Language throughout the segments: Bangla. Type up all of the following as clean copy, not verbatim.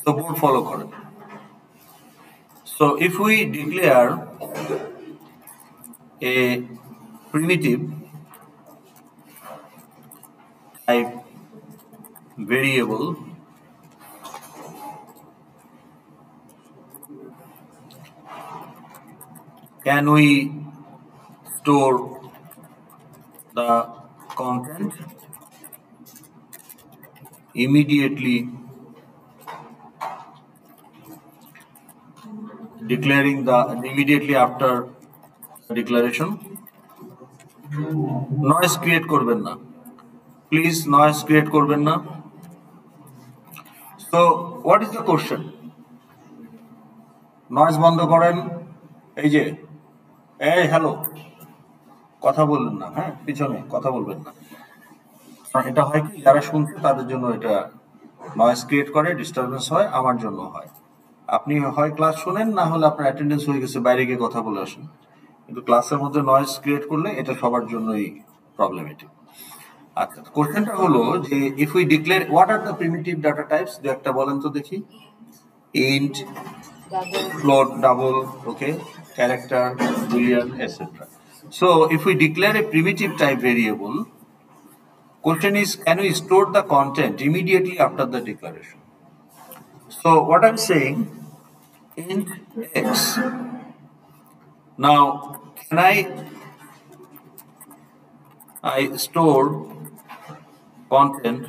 So board follow করেন. So if we declare a primitive type variable can we store the content immediately after declaration? Noise create করবেন না, please noise create করবেন না. So what is the question? Noise বন্ধ করেন. এই যে এই হ্যালো, কথা বলবেন না, হ্যাঁ পিছনে কথা বলবেন না. এটা হয় কি, যারা শুনছে তাদের জন্য এটা নয়েজ ক্রিয়েট করে, ডিস্টারবেন্স হয়, আমার জন্য হয়. আপনি হয় ক্লাস শুনেন, না হলে আপনার অ্যাটেন্ডেন্স হয়ে গেছে, বাইরে গিয়ে কথা বলে আসেন. কিন্তু ক্লাসের মধ্যে নয়েজ ক্রিয়েট করলে এটা সবার জন্যই প্রবলেমেটিক. আচ্ছা, কোশ্চেনটা হলো যে if we declare what are the primitive data types, দু একটা বলেন তো দেখি. Int, float, double, okay, character, boolean, etc. So if we declare a primitive type variable, question is, can we store the content immediately after the declaration? So what I'm saying, int x. Now can I store content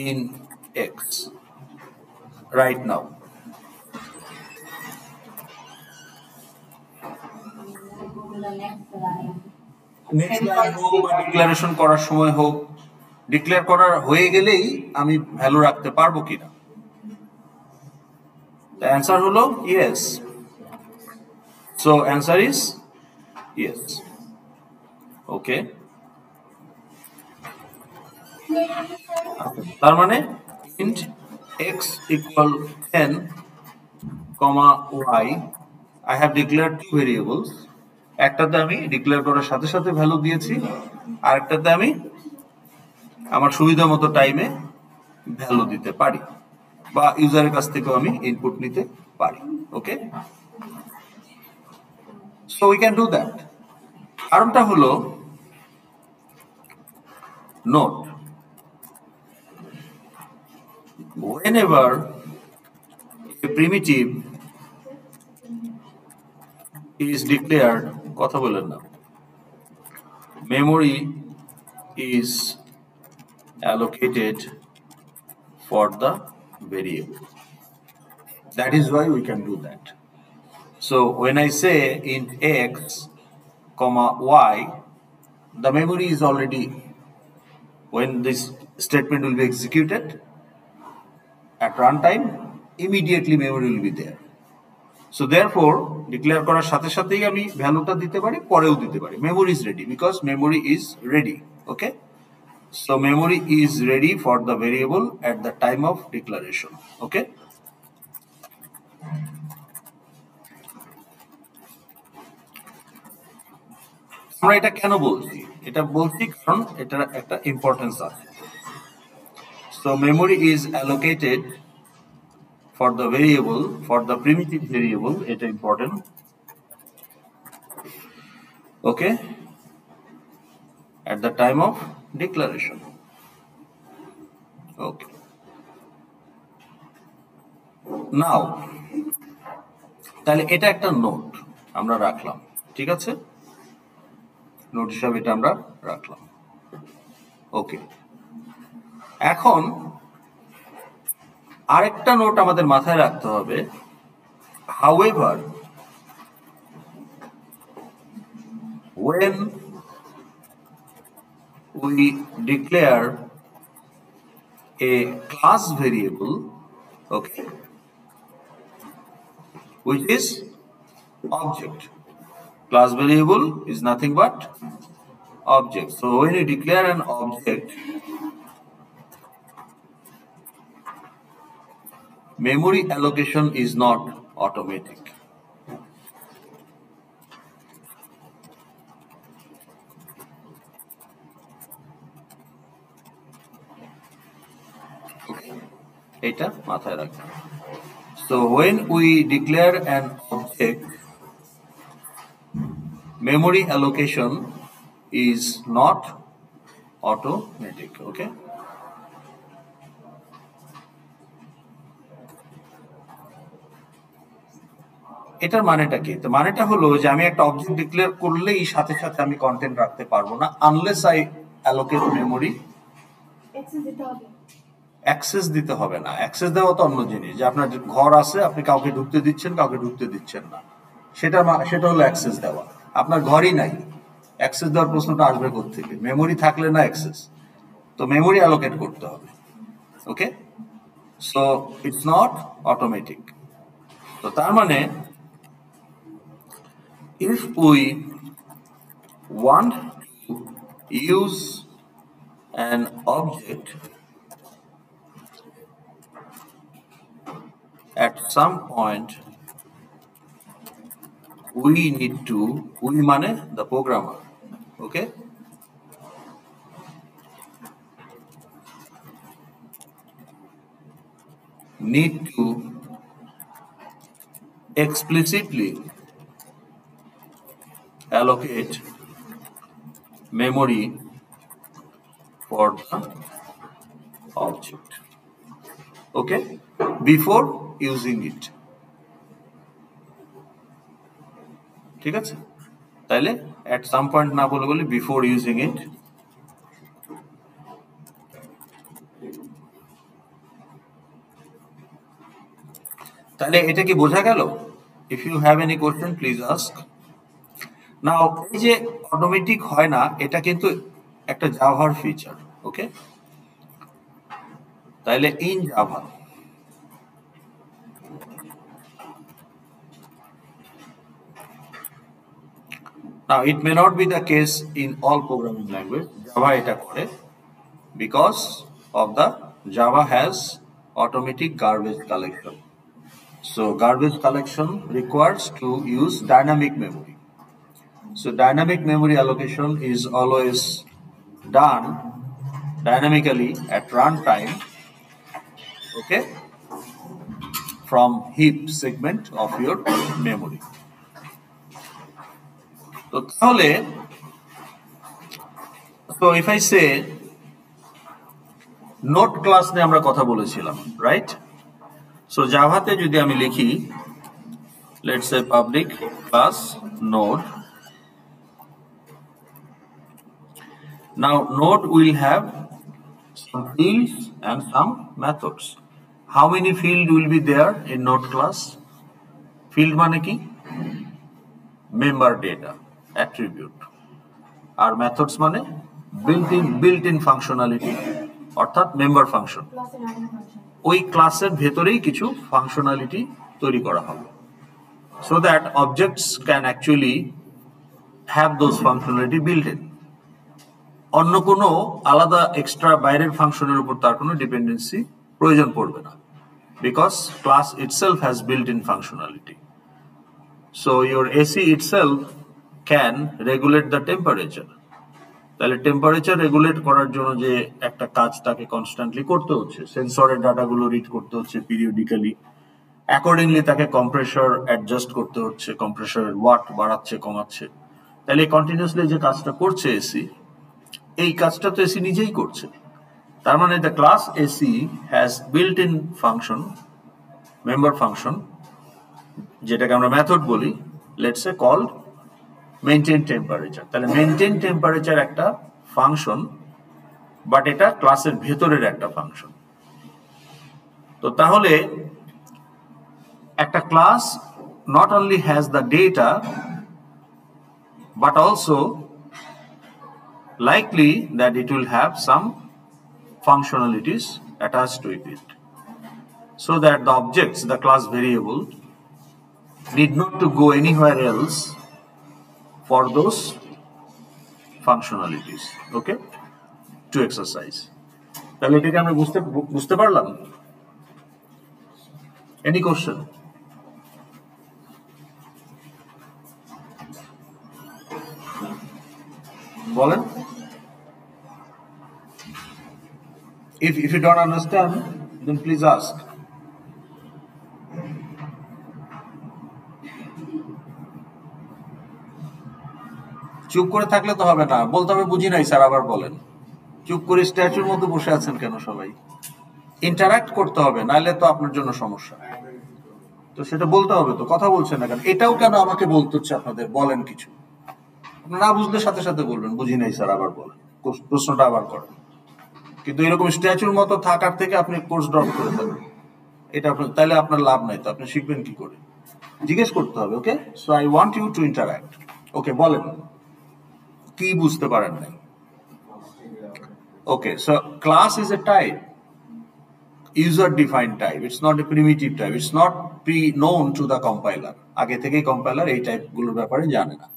in x right now? Next line হোক বা ডিক্লারেশন করার সময় হোক, ডিক্লেয়ার করার হয়ে গেলেই আমি ভ্যালু রাখতে পারবো কিনা? The answer হলো yes. So answer is yes. Okay. তার মানে int x equal 10, y. I have declared two variables. একটাতে আমি ডিক্লেয়ার করার সাথে সাথে ভ্যালু দিয়েছি, আর একটাতে আমি আমার সুবিধা মতো টাইমে ভ্যালু দিতে পারি, বা ইউজারের কাছ থেকেও আমি ইনপুট নিতে পারি. Okay, so we can do that. কারণটা হলো note, whenever a primitive is declared, কথা বলেন না, memory is allocated for the variable. That is why we can do that. So when I say int x comma y, the memory is already, when this statement will be executed at runtime, immediately memory will be there. So therefore declare করার সাথে সাথেই আমি ভ্যালুটা দিতে পারি, পরেও দিতে পারি. Memory is ready because memory is ready. Okay, so memory is ready for the variable at the time of declaration. Okay, আমরা এটা কেন বলছি? এটা বলছি কারণ এটার একটা ইম্পর্টেন্স আছে. So memory is allocated for the variable, for the primitive variable, এটা important. Okay, at the time of declaration. Okay, now তাহলে এটা একটা নোট আমরা রাখলাম, ঠিক আছে, নোট হিসাবে এটা আমরা রাখলাম. ওকে, এখন আরেকটা নোট আমাদের মাথায় রাখতে হবে. However, when we declare a class variable, okay, which is object, class variable is nothing but object. So when you declare an object, memory allocation is not automatic. Okay. এটা মাথায় রাখবেন। So when we declare an object, memory allocation is not automatic. Okay. এটার মানেটা কি? তো মানেটা হলো যে আমি একটা অবজেক্ট ডিক্লেয়ার করলেই সাথে সাথে আমি কন্টেন্ট রাখতে পারবো না, unless I allocate memory. Access দিতে হবে না, অ্যাক্সেস দেওয়া তো অন্য জিনিস, যে আপনার ঘর আছে, আপনি কাউকে ঢুকতে দিচ্ছেন, কাউকে ঢুকতে দিচ্ছেন না, সেটা হলো অ্যাক্সেস দেওয়া। আপনার ঘরই নাই, অ্যাক্সেস দেওয়ার প্রশ্নটা আসবে কোত্থেকে? মেমোরি থাকলে না অ্যাক্সেস, তো মেমোরি অ্যালোকেট করতে হবে। Okay, so it's not automatic. তো তার মানে if we want to use an object at some point, we need to, we mane the programmer, okay, need to explicitly allocate memory for the object, okay, before using it. ঠিক আছে, তাহলে at some point না বলে বলি before using it। তাহলে এটা কি বোঝা গেল? if you have any question please ask। নাও এই যে অটোমেটিক হয় না, এটা কিন্তু একটা জাভার ফিচার। ওকে, তাহলে in Java, now it may not be the case in all programming language, java এটা করে, because of the java has automatic garbage collection, so garbage collection requires to use dynamic memory. So dynamic memory allocation is always done dynamically at runtime, okay, from heap segment of your memory. তো তাহলে, so if I say node class নিয়ে আমরা কথা বলেছিলাম, রাইট? সো জাভাতে যদি আমি লিখি let's say public class node, now node will have some fields and some methods. How many field will be there in node class? Field মানে কি? member data attribute, আর methods মানে built-in functionality, অর্থাৎ মেম্বার ফাংশন। ওই ক্লাসের ভেতরেই কিছু ফাংশনালিটি তৈরি করা হবে, so that objects can actually have those functionality built in. অন্য কোনো আলাদা এক্সট্রা বাইরের ফাংশনের উপর তার কোনো ডিপেন্ডেন্সি প্রয়োজন পড়বে না, because class itself has built-in functionality. So your AC itself can regulate the temperature. তাহলে টেম্পারেচার রেগুলেট করার জন্য যে একটা কাজ তাকে কনস্ট্যান্টলি করতে হচ্ছে, সেন্সরের ডাটাগুলো রিড করতে হচ্ছে পিরিয়ডিক্যালি, অ্যাকর্ডিংলি তাকে কম্প্রেসর অ্যাডজাস্ট করতে হচ্ছে, কম্প্রেসরের ওয়াট বাড়াচ্ছে কমাচ্ছে, তাহলে কন্টিনিউয়াসলি যে কাজটা করছে এসি, এই কাজটা তো এসি নিজেই করছে। তার মানে the class AC has built in function, member function, যেটাকে আমরা মেথড বলি, let's say called maintain temperature. তাহলে মেইনটেইন টেম্পারেচার একটা ফাংশন, বাট এটা ক্লাসের ভেতরের একটা ফাংশন। তো তাহলে একটা class not only has the data but also likely that it will have some functionalities attached to it, so that the objects, the class variable, need not to go anywhere else for those functionalities, okay, to exercise. তাহলে এটাকে আমরা বুঝতে পারলাম? Any question? বলেন। If you don't understand, Then please ask. চুপ করে থাকলে তো হবে না, বলতে হবে বুঝি নাই স্যার, আবার বলেন। চুপ করে স্ট্যাচুর মধ্যে বসে আছেন কেন সবাই? ইন্টারাক্ট করতে হবে, নাহলে তো আপনার জন্য সমস্যা। তো সেটা বলতে হবে তো, কথা বলছেন না কেন? এটাও কেন আমাকে বলতে হচ্ছে আপনাদের? বলেন কিছু। না বুঝলে সাথে সাথে বলবেন বুঝি নাই স্যার, আবার বলেন, প্রশ্নটা আবার করেন। কিন্তু এরকম স্ট্যাচুর মতো থাকার থেকে আপনি কোর্স ড্রপ করে দেবেন, এটা আপনার, তাহলে আপনার লাভ নাই তো, আপনি শিখবেন কি করে? জিজ্ঞেস করতে হবে। Okay, so I want you to interact. Okay, বলেন কি বুঝতে পারেন নাই? Okay, so class is a type, user defined type. It's not a primitive type. It's not pre-known to the compiler. আগে থেকেই কম্পাইলার এই টাইপগুলোর ব্যাপারে জানে না।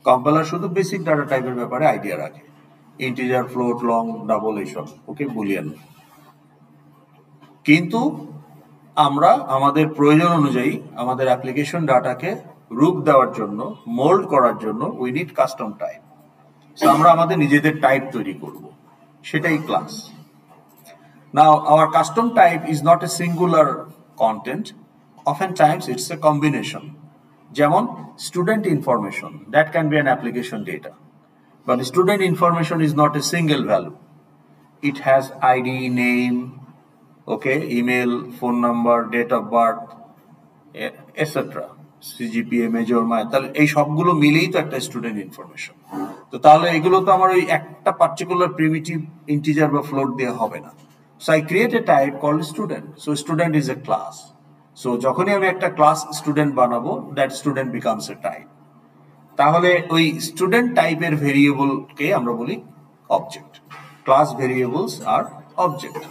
কম্পাইলার শুধু বেসিক ডাটা টাইপের ব্যাপারে আইডিয়া রাখে, ইন্টিজার, ফ্লোট, লং, ডাবল, এইসব, ওকে, বুলিয়ান। কিন্তু আমরা আমাদের প্রয়োজন অনুযায়ী আমাদের অ্যাপ্লিকেশন ডাটাকে রূপ দেওয়ার জন্য, মোল্ড করার জন্য we need custom type. So আমরা আমাদের নিজেদের টাইপ তৈরি করব, সেটাই class. Now, our custom type is not a singular content. Oftentimes, it's a combination. যেমন student information, that can be an application data. But student information is not a single value. It has ID, name, okay, email, phone number, date of birth, etc. CGPA, major, minor, তাহলে এই সবগুলো মিলেই তো একটা স্টুডেন্ট ইনফরমেশন। তো তাহলে এগুলো তো আমার ওই একটা পার্টিকুলার প্রিমিটিভ ইন্টিজার বা ফ্লোট দিয়ে হবে না। So I create a type called student. So student is a class. So যখনই আমি একটা ক্লাস স্টুডেন্ট বানাবো, that student becomes a type. তাহলে ওই স্টুডেন্ট টাইপের ভেরিয়েবলকে আমরা বলি অবজেক্ট। ক্লাস ভেরিয়েবলস আর অবজেক্ট।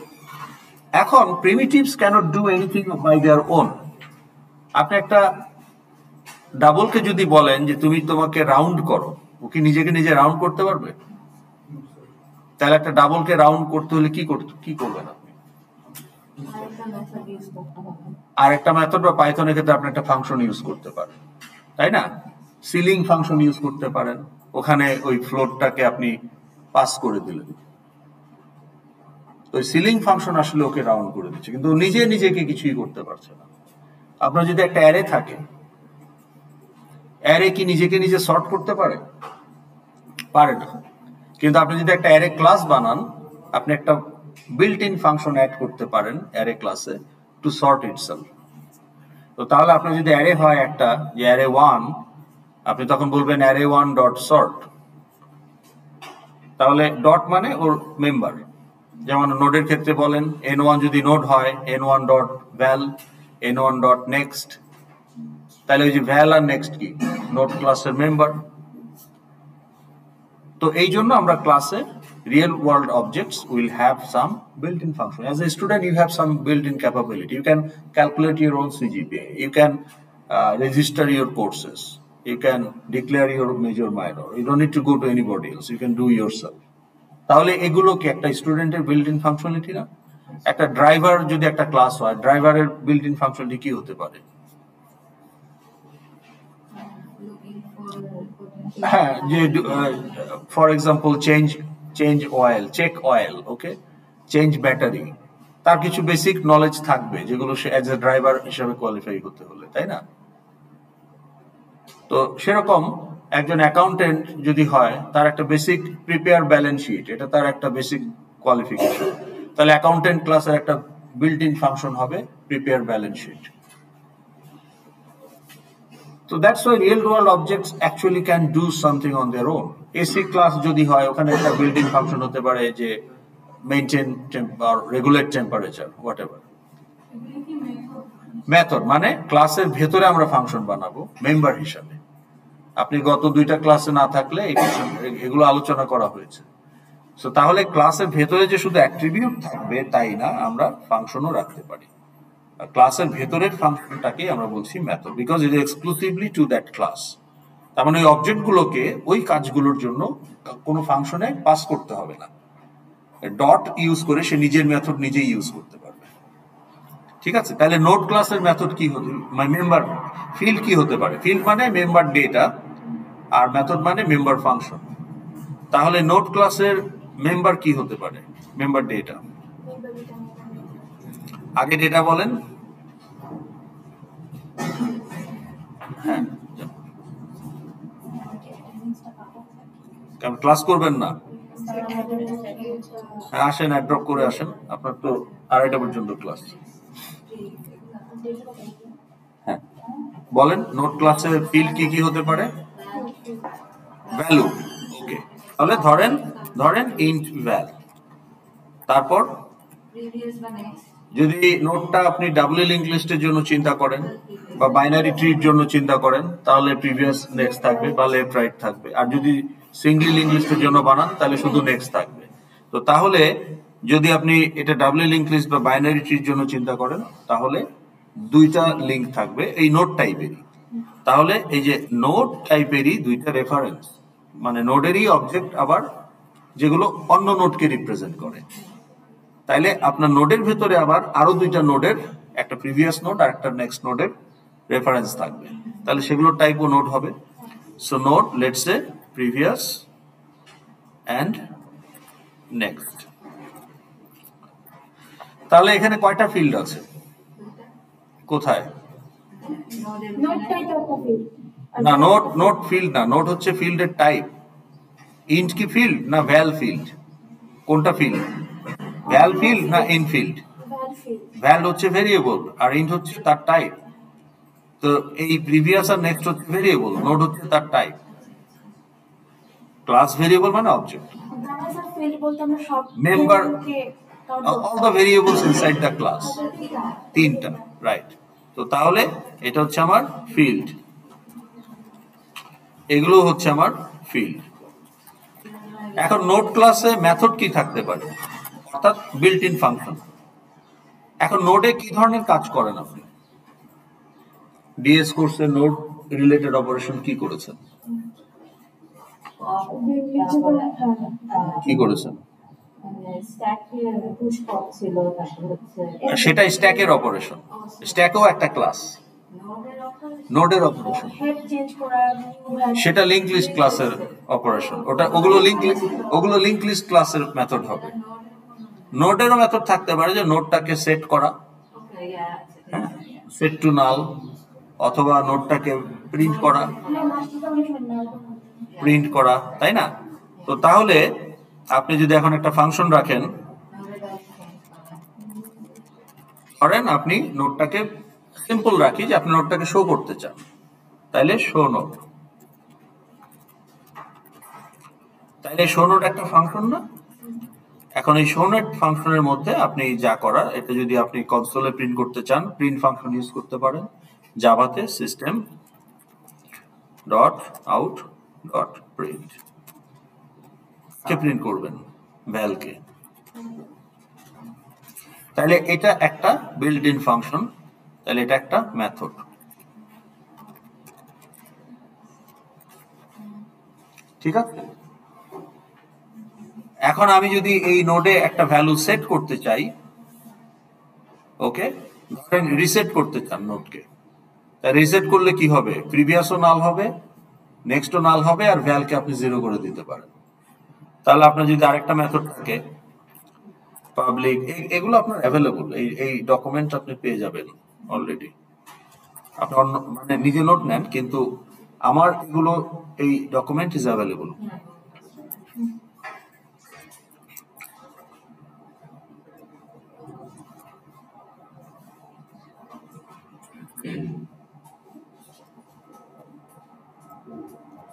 এখন প্রিমিটিভস cannot do anything by their own. আপনি একটা ডাবলকে যদি বলেন যে তুমি তোমাকে রাউন্ড করো, ও কি নিজেকে নিজে রাউন্ড করতে পারবে? তাহলে একটা ডাবলকে রাউন্ড করতে হলে কি করবেন আপনি? আর একটা মেথড বা পাইথনের ক্ষেত্রে আপনি একটা ফাংশন ইউজ করতে পারেন, তাই না? সিলিং ফাংশন ইউজ করতে পারেন, ওখানে ওই ফ্লোটটাকে আপনি পাস করে দিলেন, ওই সিলিং ফাংশন আসলে ওকে রাউন্ড করে দিচ্ছে, কিন্তু নিজে নিজেকে কিছুই করতে পারছে না। আপনার যদি একটা অ্যারে থাকে, অ্যারে কি নিজেকে নিজে সর্ট করতে পারে? পারে না। কিন্তু আপনি যদি একটা অ্যারে ক্লাস বানান, আপনি একটা বিল্ট ইন ফাংশন অ্যাড করতে পারেন অ্যারে ক্লাসে টু সর্ট ইটসেলফ। তো তাহলে আপনার যদি অ্যারে হয় একটা, যে অ্যারে 1, আপনি তখন বলবেন অ্যারে 1 ডট সর্ট। তাহলে ডট মানে ওর মেম্বার, যেমন নোডের ক্ষেত্রে বলেন n1 যদি নোড হয় n1 ডট ভ্যাল, n1 ডট নেক্সট। তাহলে ওই যে ভ্যাল আর নেক্সট কি? নোড ক্লাসের মেম্বার। তো এই জন্য আমরা ক্লাসে real world objects will have some built-in function. As a student, you have some built-in capability. You can calculate your own CGPA. You can register your courses. You can declare your major minor. You don't need to go to anybody else. You can do yourself. তাহলে এগুলো কি একটা স্টুডেন্টের built-in functionality না? একটা ড্রাইভার যদি একটা ক্লাস হয়, ড্রাইভারের built-in functionality কি হতে পারে? হ্যাঁ, যে for example change oil, check oil, okay, change battery, তার কিছু বেসিক নলেজ থাকবে যেগুলো সে অ্যাজ এ ড্রাইভার হিসেবে কোয়ালিফাই হতে হলে, তাই না? তো সেরকম একজন অ্যাকাউন্টেন্ট যদি হয়, তার একটা বেসিক প্রিপেয়ার ব্যালেন্স শিট, এটা তার একটা বেসিক কোয়ালিফিকেশন। তাহলে অ্যাকাউন্টেন্ট ক্লাসের একটা বিল্ট ইন ফাংশন হবে prepare balance sheet. So that's why real world objects actually can do something on their own. AC class যদি হয়, ওখানে একটা built-in function হতে পারে যে maintain or regulate temperature, whatever. Method মানে ক্লাসের ভেতরে আমরা ফাংশন বানাবো মেম্বার হিসাবে। আপনি গত 2টা ক্লাসে না থাকলে এগুলো আলোচনা করা হয়েছে। সো তাহলে ক্লাসের ভেতরে যে শুধু অ্যাট্রিবিউট থাকবে তাই না, আমরা ফাংশনও রাখতে পারি। ক্লাসের ভেতরের ফাংশনটাকে আমরা বলছি method, because it is exclusively to that class. তার মানে ওই অবজেক্টগুলোকে ওই কাজগুলোর জন্য কোনো ফাংশনে পাস করতে হবে না। ডট ইউজ করে সে নিজের মেথড নিজেই ইউজ করতে পারবে। ঠিক আছে? তাহলে নোড ক্লাসের মেথড কি হতে, মেম্বার ফিল্ড কি হতে পারে? ফিল্ড মানে মেম্বার ডেটা, আর মেথড মানে মেম্বার ফাংশন। তাহলে নোড ক্লাসের মেম্বার কি হতে পারে? Member data. আগে ডেটা বলেন। হ্যাঁ, ক্লাস করবেন না? হ্যাঁ, আসেন, ড্রপ করে আসেন, আপনার তো 2:30 পর্যন্ত ক্লাস। হ্যাঁ, বলেন নোট ক্লাসের ফিল্ড কি কি হতে পারে? ভ্যালু। ওকে, তাহলে ধরেন ইন্ট ভ্যাল। তারপর যদি নোটটা আপনি ডাবল লিঙ্ক লিস্টের জন্য চিন্তা করেন বা বাইনারি ট্রির জন্য চিন্তা করেন, তাহলে প্রিভিয়াস নেক্সট থাকবে বা লেফট রাইট থাকবে। আর যদি সিঙ্গল লিঙ্ক লিস্টের জন্য বানান, তাহলে শুধু নেক্সট থাকবে। তো তাহলে যদি আপনি এটা ডাবল লিঙ্ক লিস্ট বা বাইনারি ট্রির জন্য চিন্তা করেন, তাহলে দুইটা লিঙ্ক থাকবে এই নোট টাইপেরই। তাহলে এই যে নোট টাইপেরই দুইটা রেফারেন্স, মানে নোডেরই অবজেক্ট আবার যেগুলো অন্য নোডকে রিপ্রেজেন্ট করে। তাইলে আপনার নোডের ভেতরে আবার আরো দুইটা নোডের, একটা প্রিভিয়াস নোড আর একটা নেক্সট নোডের রেফারেন্স থাকবে। তাহলে সেগুলোর টাইপও নোড হবে। So node, let's say previous and next. তাহলে এখানে কয়টা ফিল্ড আছে? কোথায়? না, নোট ফিল্ড না, নোট হচ্ছে ফিল্ডের টাইপ। ইন্ট কি ফিল্ড না ভ্যাল ফিল্ড? কোনটা ফিল্ড? ভ্যাল ফিল্ড না ইন ফিল্ড? ভ্যাল হচ্ছে ভেরিয়েবল আর ইন্ট হচ্ছে তার টাইপ। তো এই প্রিভিয়াস আর নেক্সট হচ্ছে ভেরিয়েবল, নোড হচ্ছে তার টাইপ। ক্লাস ভেরিয়েবল মানে object. Member, all the variables inside the class, তিনটা, রাইট। তো তাহলে এটা হচ্ছে আমার ফিল্ড, এগুলো হচ্ছে আমার ফিল্ড। এখন নোড ক্লাসে মেথড কি থাকতে পারে? অর্থাৎ বিল্ট ইন ফাংশন। এখন নোডে কি ধরনের কাজ করেন আপনি? ডিএস কোর্সে নোড রিলেটেড অপারেশন কি করেছেন? কি করেছেন? সেটা স্ট্যাকের অপারেশন। স্ট্যাকও একটা ক্লাস, নোডের অপারেশন। সেটা লিংক লিস্ট ক্লাসের অপারেশন। ওগুলো লিংক লিস্ট ক্লাসের মেথড হবে। নোডেরও মেথড থাকতে পারে, যে নোডটাকে সেট করা, সেট টু নাল, অথবা নোডটাকে প্রিন্ট করা, তাই না? তো তাহলে আপনি যদি এখন একটা ফাংশন রাখেন, ধরেন আপনি নোডটাকে সিম্পল রাখি, যে আপনি নোডটাকে শো করতে চান, তাইলে শো নোড। তাইলে শো নোড একটা ফাংশন না? এখন এই শো নোড ফাংশনের মধ্যে আপনি যা করা, এটা যদি আপনি কনসোলে প্রিন্ট করতে চান, প্রিন্ট ফাংশন ইউজ করতে পারেন। জাভাতে system dot out dot print কে প্রিন্ট করবেন? ভ্যালকে। তাহলে এটা একটা বিল্ট ইন ফাংশন, তাহলে এটা একটা মেথড। ঠিক আছে? এখন আমি যদি এই নোডে একটা ভ্যালু সেট করতে চাই, ওকে, ধরেন রিসেট করতে চান নোডকে, তাই রিসেট করলে কি হবে? প্রিভিয়াসও নাল হবে, নেক্সটও নাল হবে, আর ভ্যালকে আপনি 0 করে দিতে পারেন। তাহলে আপনার যদি আরেকটা মেথড থাকে পাবলিক, এগুলো আপনার অ্যাভেলেবল, এই ডকুমেন্ট আপনি পেয়ে যাবেন অলরেডি। আপনি মানে নিজে নোট নেন, কিন্তু আমার এগুলো, এই ডকুমেন্ট ইজ অ্যাভেলেবল।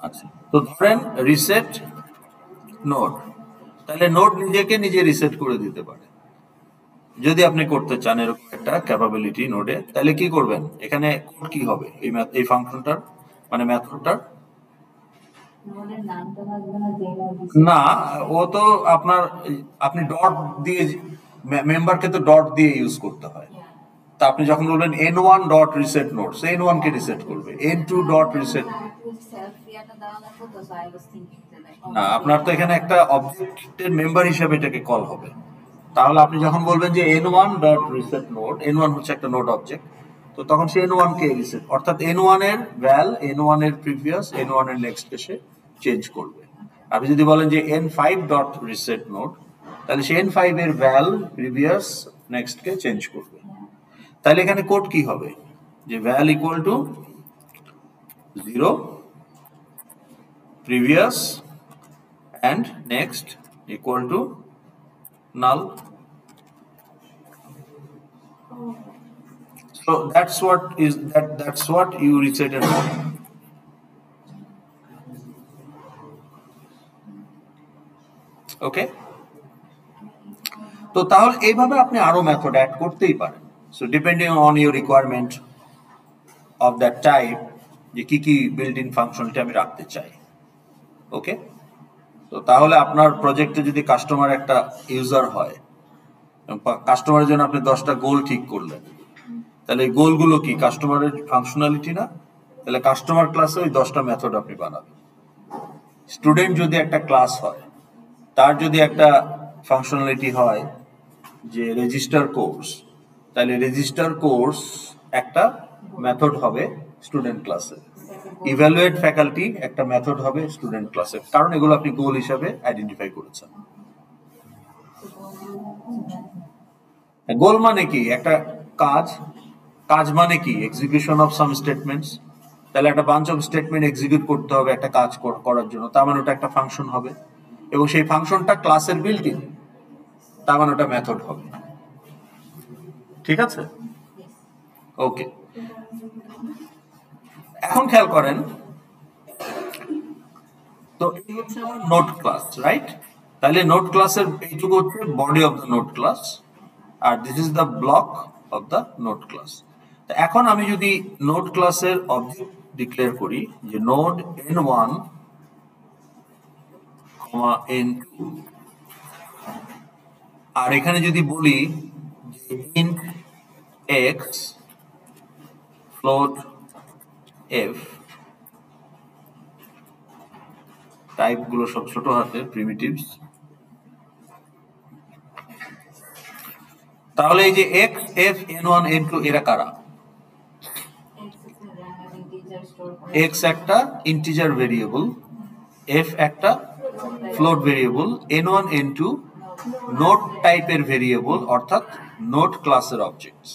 আচ্ছা, তো ধরেন রিসেট নোড, তাহলে নোড নিজেকে নিজে রিসেট করে দিতে পারে। যদি আপনি করতে চান এরকম একটা ক্যাপাবিলিটি নোডে, তাহলে কি করবেন? এখানে কোড কি হবে এই ফাংশনটার, মানে মেথডটার? না, ও তো আপনি ডট দিয়ে, মেম্বারকে তো ডট দিয়ে ইউজ করতে হয়। তা আপনি যখন বলবেন n1 ডট রিসেট নোড, সে n1 কে রিসেট করবে, n2 ডট রিসেট। না, আপনার তো এখানে একটা অবজেক্টের মেম্বার হিসেবে এটাকে কল হবে। তাহলে আপনি যখন বলবেন যে n1 dot reset node, n1 হচ্ছে একটা নোড অবজেক্ট, তো তখন সে n1 কে রিসেট, অর্থাৎ n1 এর ভ্যাল n1 এর প্রিভিয়াস n1 এর নেক্সট কে সে চেঞ্জ করবে। আপনি যদি বলেন যে n5 ডট রিসেট নোড, তাহলে সে n5 এর ভ্যাল প্রিভিয়াস নেক্সট কে চেঞ্জ করবে। তাহলে এখানে কোড কি হবে, যে ভ্যাল equal to 0 previous and next equal to null. So that's what you reset and all. ওকে, তো তাহলে এইভাবে আপনি আরো মেথড অ্যাড করতেই পারেন। So depending on your requirement of that type, যে কি কি বিল্ট ইন ফাংশনটা আমি রাখতে চাই। ওকে, তো তাহলে আপনার প্রজেক্টে যদি কাস্টমার একটা ইউজার হয়, কাস্টমারের জন্য আপনি 10টা গোল ঠিক করলেন, তাহলে এই গোলগুলো কি কাস্টমারের ফাংশনালিটি না? তাহলে কাস্টমার ক্লাসে ওই 10টা মেথড আপনি বানাবেন। স্টুডেন্ট যদি একটা ক্লাস হয়, তার যদি একটা ফাংশনালিটি হয় যে রেজিস্টার কোর্স, তাহলে রেজিস্টার কোর্স একটা মেথড হবে স্টুডেন্ট ক্লাসে। ইভ্যালুয়েট ফ্যাকাল্টি একটা মেথড হবে স্টুডেন্ট ক্লাসে, কারণ এগুলো আপনি গোল হিসাবে আইডেন্টিফাই করেছেন। গোল মানে কি? একটা কাজ। কাজ মানে কি? Execution of some statements. তাহলে একটা বাঞ্চ অফ স্টেটমেন্ট এক্সিকিউট করতে হবে একটা কাজ করার জন্য, তার মানে ওটা একটা ফাংশন হবে, এবং সেই ফাংশনটা ক্লাসের বিল্ট ইন, তার মানে ওটা মেথড হবে। ঠিক আছে? ওকে, এখন খেয়াল করেন, তো এই হচ্ছে আমার নোট ক্লাস, রাইট? তাহলে নোট ক্লাসের এইটুকু হচ্ছে body of the node class, আর this is the block of the node class. তো এখন আমি যদি নোট ক্লাসের অবজেক্ট ডিক্লেয়ার করি যে নোড n1, n2, আর এখানে যদি বলি যে int x float f, type গুলো সব ছোট হাতের প্রিমিটিভস, তাহলে এই যে x, f, n1, n2 এরা কারা? x একটা ইন্টিজার ভেরিয়েবল, f একটা float variable, n1, n2 note টাইপের ভেরিয়েবল, অর্থাৎ নোট ক্লাসের অবজেক্টস।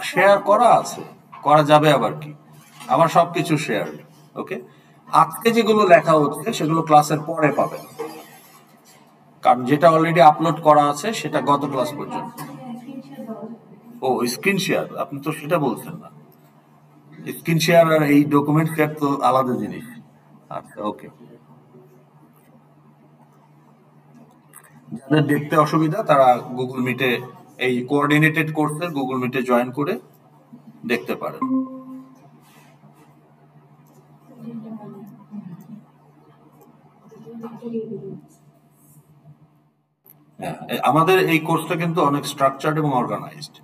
শেয়ার করা আছে, করা যাবে আবার কি, আমার সবকিছু শেয়ার। ওকে, আজকে যেগুলো লেখা হচ্ছে সেগুলো ক্লাসের পরে পাবেন, কারণ যেটা অলরেডি আপলোড করা আছে সেটা গত ক্লাস পর্যন্ত। ও স্ক্রিন শেয়ার, আপনি তো সেটা বলছেন না। স্ক্রিন শেয়ার আর এই ডকুমেন্ট শেয়ার তো আলাদা জিনিস। আচ্ছা, ওকে, যাদের দেখতে অসুবিধা তারা গুগল মিটে, এই কোঅর্ডিনেটেড কোর্সে গুগল মিটে জয়েন করে দেখতে পারেন। আমাদের এই কোর্সটা কিন্তু অনেক স্ট্রাকচার্ড এবং অর্গানাইজড,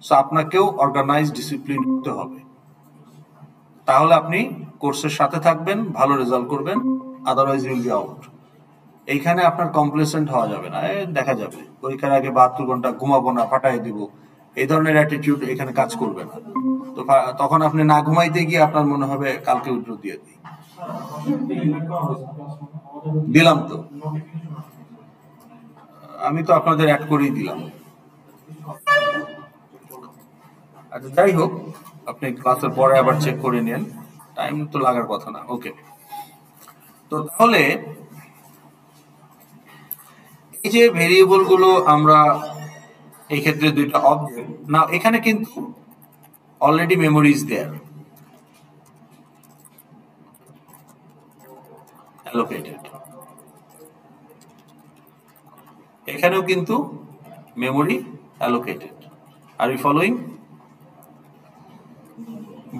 সো আপনাকেও অর্গানাইজড ডিসিপ্লিন হতে হবে, তাহলে আপনি কোর্সের সাথে থাকবেন, ভালো রেজাল্ট করবেন, আদারওয়াইজ উইল বি আউট। এইখানে আপনার কমপ্লেসেন্ট হওয়া যাবে না, দেখা যাবে পরীক্ষার আগে 72 ঘন্টা ঘুমাবো না, ফাটাই দিব, এই ধরনের অ্যাটিটিউড এখানে কাজ করবে না। তো তখন আপনি না ঘুমাইতে গিয়ে আপনার মনে হবে কালকে উইথড্র দিয়ে দিই। দিলাম তো, আমি তো আপনাদের অ্যাড করেই দিলাম। আচ্ছা, যাই হোক, আপনি ক্লাসের পরে আবার চেক করে নেন, টাইম তো লাগার কথা না। ওকে, তো তাহলে এই যে ভেরিয়েবল গুলো আমরা এই ক্ষেত্রে দুইটা অবজেক্ট না, এখানে কিন্তু already memory is there allocated, এখানেও কিন্তু memory allocated. Are you following?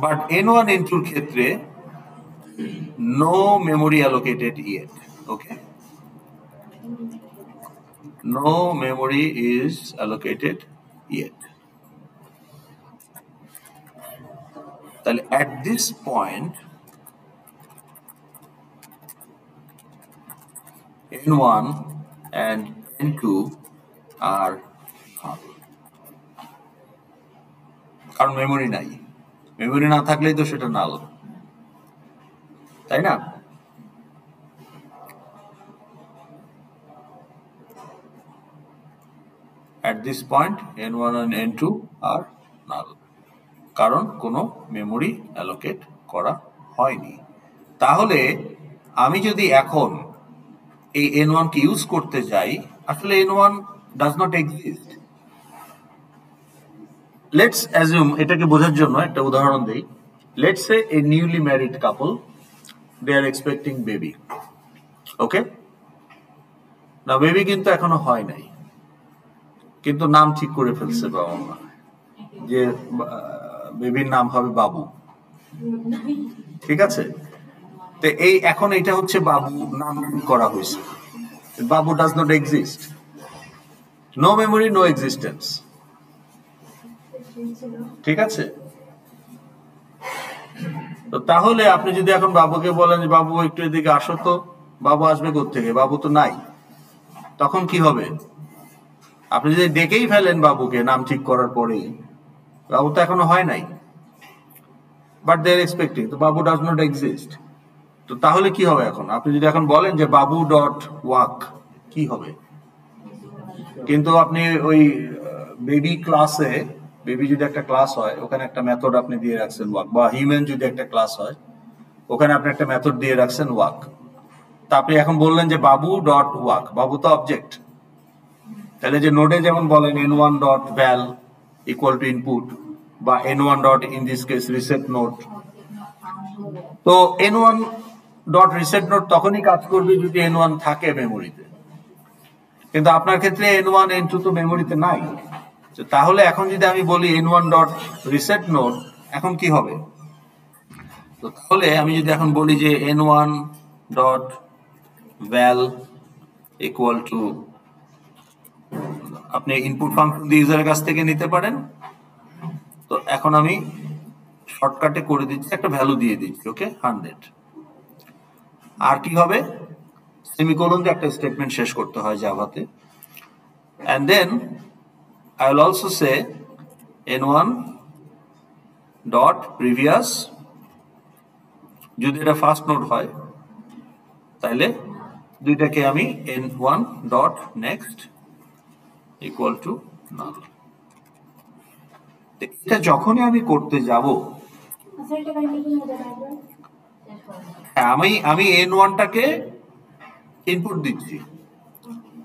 But n1, n2 এর ক্ষেত্রে no memory allocated yet. Okay, no memory is allocated yet. তাহলে at this point n1 and n2 are null, কারণ মেমোরি নাই, মেমোরি না থাকলেই তো সেটা নাল, তাই না? at this point n1 and n2 are null, কারণ কোনো মেমোরি অ্যালোকেট করা হয়নি। তাহলে আমি যদি এখন এই n1 কে ইউজ করতে যাই, আসলে n1 does not exist. Let's assume, এটাকে বোঝার জন্য একটা উদাহরণ দেই। Let's say a newly married couple, they are expecting baby. Okay? না বেবি কিন্তু এখনো হয় নাই, কিন্তু নাম ঠিক করে ফেলছে বাবা মা যে বেবির নাম হবে বাবু। ঠিক আছে, তো এই এখন এটা হচ্ছে বাবু নাম করা হয়েছে। Babu does not exist, no memory, no existence. ঠিক আছে, তো তাহলে আপনি যদি এখন বাবুকে বলেন যে বাবু একটু এদিকে আসো, তো বাবু আসবে কোত্থেকে? বাবু তো নাই। তখন কি হবে? আপনি যদি ডেকেই ফেলেন বাবুকে নাম ঠিক করার পরেই, বাবু তো এখনো হয় নাই, বাট দে আর এক্সপেক্টিং, তো বাবু ডাজ নট এক্সিস্ট। তো তাহলে কি হবে? এখন আপনি যদি এখন বলেন যে বাবু ডট ওয়াক, কি হবে? কিন্তু আপনি ওই বেবি ক্লাসে, বেবি যদি একটা ক্লাস হয়, ওখানে একটা মেথড আপনি দিয়ে রাখছেন ওয়াক, বা হিউম্যান যদি একটা ক্লাস হয়, ওখানে আপনি একটা মেথড দিয়ে রাখছেন ওয়াক। তা আপনি এখন বললেন যে বাবু ডট ওয়াক, বাবু তো অবজেক্ট। তাহলে যে নোডে যেমন বলেন n1 dot val equal to input, বা n1 dot in this case reset node, তো n1 ডট রিসেট নোড তখনই কাজ করবে যদি n1 থাকে মেমোরিতে। কিন্তু আপনার ক্ষেত্রে n1 n2 তো মেমোরিতে নাই। তাহলে এখন যদি আমি বলি n1 ডট রিসেট নোড, এখন কি হবে? তো তাহলে আমি যদি এখন বলি যে n1 dot val equal to, আপনি ইনপুট ফাংশন দিয়ে ইউজারের কাছ থেকে নিতে পারেন। তো এখন আমি শর্টকাটে করে দিচ্ছি, একটা ভ্যালু দিয়ে দিচ্ছি, ওকে 100। আর কি হবে? সেমিকোলন দিয়ে একটা স্টেটমেন্ট শেষ করতে হয় জাভাতে। and then I will also say n1 dot previous, যদি এটা ফার্স্ট নোড হয় তাহলে দুইটাকে আমি n1 dot next equal to null। এটা যখনই আমি করতে যাব, আমি n1 টাকে ইনপুট দিচ্ছি,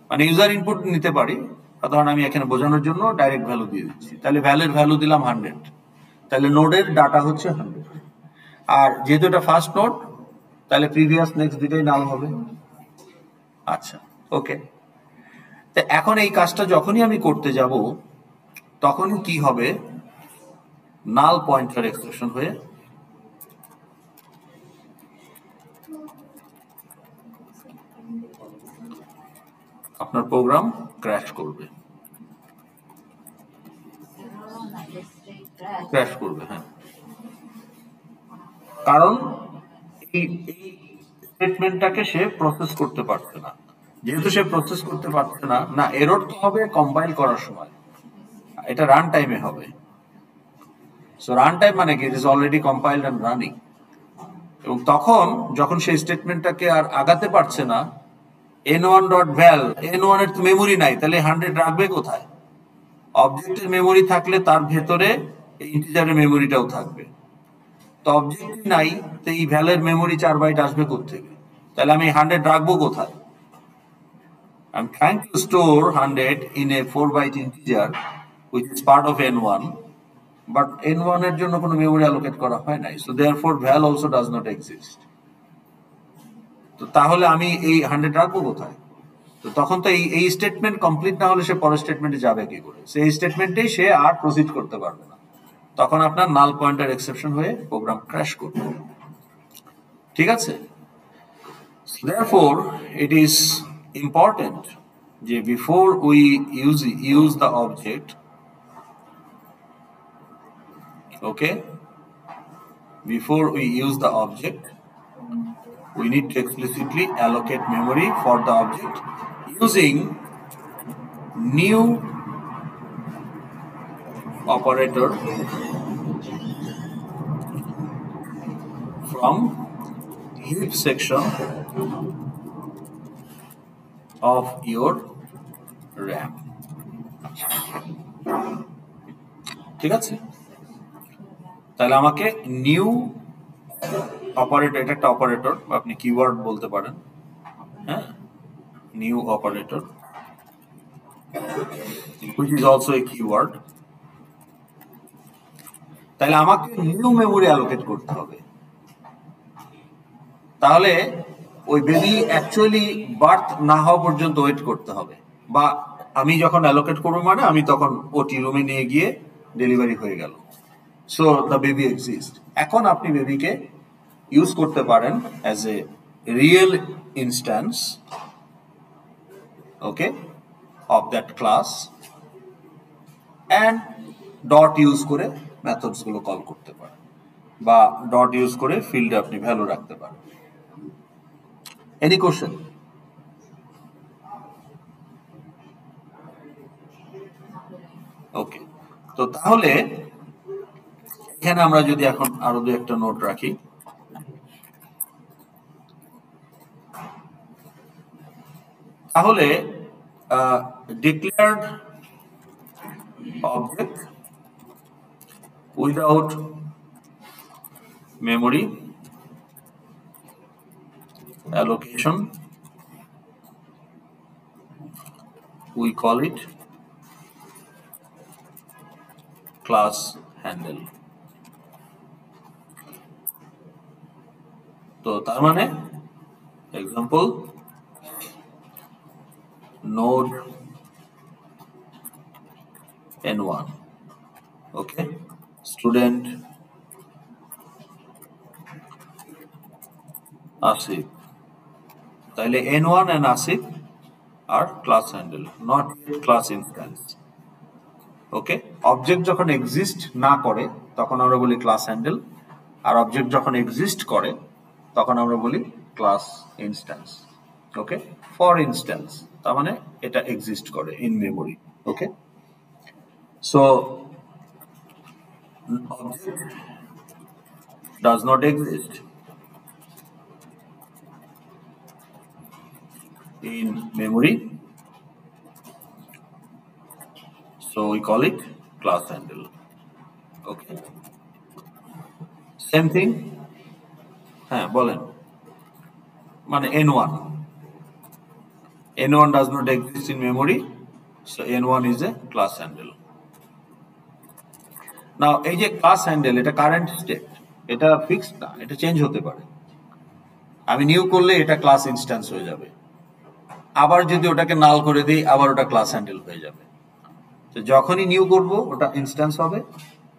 মানে ইউজার ইনপুট নিতে পারি। সাধারণ আমি এখানে বোঝানোর জন্য ডাইরেক্ট ভ্যালু দিয়ে দিচ্ছি। তাহলে ভ্যালু দিলাম 100, তাহলে নোডের ডাটা হচ্ছে 100। আর যেহেতু এটা ফার্স্ট নোড, তাহলে প্রিভিয়াস নেক্সট দুইটাই নাল হবে। আচ্ছা, ওকে। তো এখন এই কাজটা যখনই আমি করতে যাব, তখনই কি হবে? নাল পয়েন্টার এক্সপ্রেশন হয়ে আপনার প্রোগ্রাম ক্র্যাশ করবে। হ্যাঁ, কারণ এই স্টেটমেন্টটাকে সে প্রসেস করতে পারছে না। যেহেতু সে প্রসেস করতে পারছে না, না এরর তো হবে কম্পাইল করার সময়, এটা রান টাইমে হবে। সো রান টাইম মানে কি? It is already compiled and running. এবং তখন যখন সেই স্টেটমেন্টটাকে আর আগাতে পারছে না, n1 ডট ভ্যাল, n1 এর তো মেমোরি নাই, তাহলে 100 রাখবে কোথায়? অবজেক্টের মেমোরি থাকলে তার ভেতরে ইন্টিজারের মেমোরিটাও থাকবে। তো অবজেক্ট নাই, তো এই ভ্যালের মেমোরি 4 বাইট আসবে কোত্থেকে? তাহলে আমি 100 রাখবো কোথায়? I'm trying to store 100 in a 4 byte integer which is part of n1, but n1 এর জন্য কোনো মেমোরি অ্যালোকেট করা হয় নাই, so therefore val also does not exist. তো তাহলে আমি এই 100 রাখবো কোথায়? তো তখন তো এই স্টেটমেন্ট কমপ্লিট না হলে সে পরের স্টেটমেন্টে যাবে কি করে? সেই স্টেটমেন্টেই সে আর প্রসিড করতে পারবে না। তখন আপনার নাল পয়েন্টার এক্সেপশন হয়ে প্রোগ্রাম ক্র্যাশ করবে। ঠিক আছে? Therefore it is important যে before we use the object, okay, before we use the object, we need to explicitly allocate memory for the object using new operator from heap section of your RAM. ঠিক আছে, তাহলে আমাকে নিউ অপারেটর, এটা একটা অপারেটর, আপনি কিওয়ার্ড বলতে পারেন, হ্যাঁ, new operator which is also a keyword। তাহলে আমাকে নিউ মেমোরি অ্যালোকেট করতে হবে। তাহলে ওই বেবি অ্যাকচুয়ালি বার্থ না হওয়া পর্যন্ত ওয়েট করতে হবে, বা আমি যখন অ্যালোকেট করবো মানে আমি তখন ওটি রুমে নিয়ে গিয়ে ডেলিভারি হয়ে গেল, সো দ্য বেবি এক্সিস্ট। এখন আপনি বেবিকে ইউজ করতে পারেন as a real instance, okay, of that class, and dot use করে মেথডস গুলো কল করতে পারেন, বা ডট ইউজ করে ফিল্ডে আপনি ভ্যালু রাখতে পারেন। Any question? ওকে, তো তাহলে এখানে আমরা যদি এখন আরো দু একটা নোট রাখি, তাহলে declared object without memory allocation, we call it class handle। তো তার মানে example, node n1, okay, student Asif, তাহলে n1 and Asif are class handle, not class instance। Okay, object যখন এক্সিস্ট না করে তখন আমরা বলি ক্লাস হ্যান্ডেল, আর অবজেক্ট যখন এক্সিস্ট করে তখন আমরা বলি class instance. Okay, for instance তার মানে এটা এক্সিস্ট করে in memory. Okay, so object does not exist in memory, so we call it class handle। Okay, same thing, হ্যাঁ বলেন, মানে n1 does not exist in memory, so n1 is a class handle। now এই যে class handle, এটা কারেন্ট স্টেট, এটা ফিক্সড না, এটা চেঞ্জ হতে পারে। আমি নিউ করলে এটা ক্লাস ইনস্ট্যান্স হয়ে যাবে, আবার যদি ওটাকে নাল করে দিই আবার ওটা ক্লাস হ্যান্ডেল হয়ে যাবে। তো যখনই নিউ করব ওটা ইনস্ট্যান্স হবে,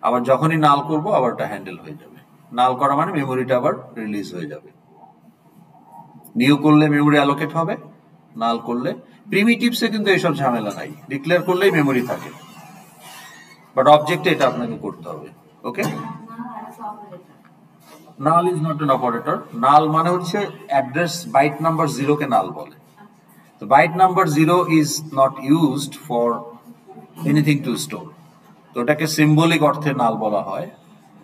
আবার যখনই নাল করব আবার ওটা হ্যান্ডেল হয়ে যাবে। নাল করা মানে মেমোরিটা আবার রিলিজ হয়ে যাবে। নিউ করলে মেমোরি অ্যালোকেট হবে, নাল করলে, প্রিমিটিভসে কিন্তু এইসব ঝামেলা নাই, ডিক্লেয়ার করলেই মেমোরি থাকে, বাট অবজেক্টে এটা আপনাকে করতে হবে। Okay, null is not an operator. Null মানে হচ্ছে অ্যাড্রেস বাইট নাম্বার 0 কে নাল বলে। তো byte number 0 is not used for anything to store, তো এটাকে সিম্বলিক অর্থে নাল বলা হয়।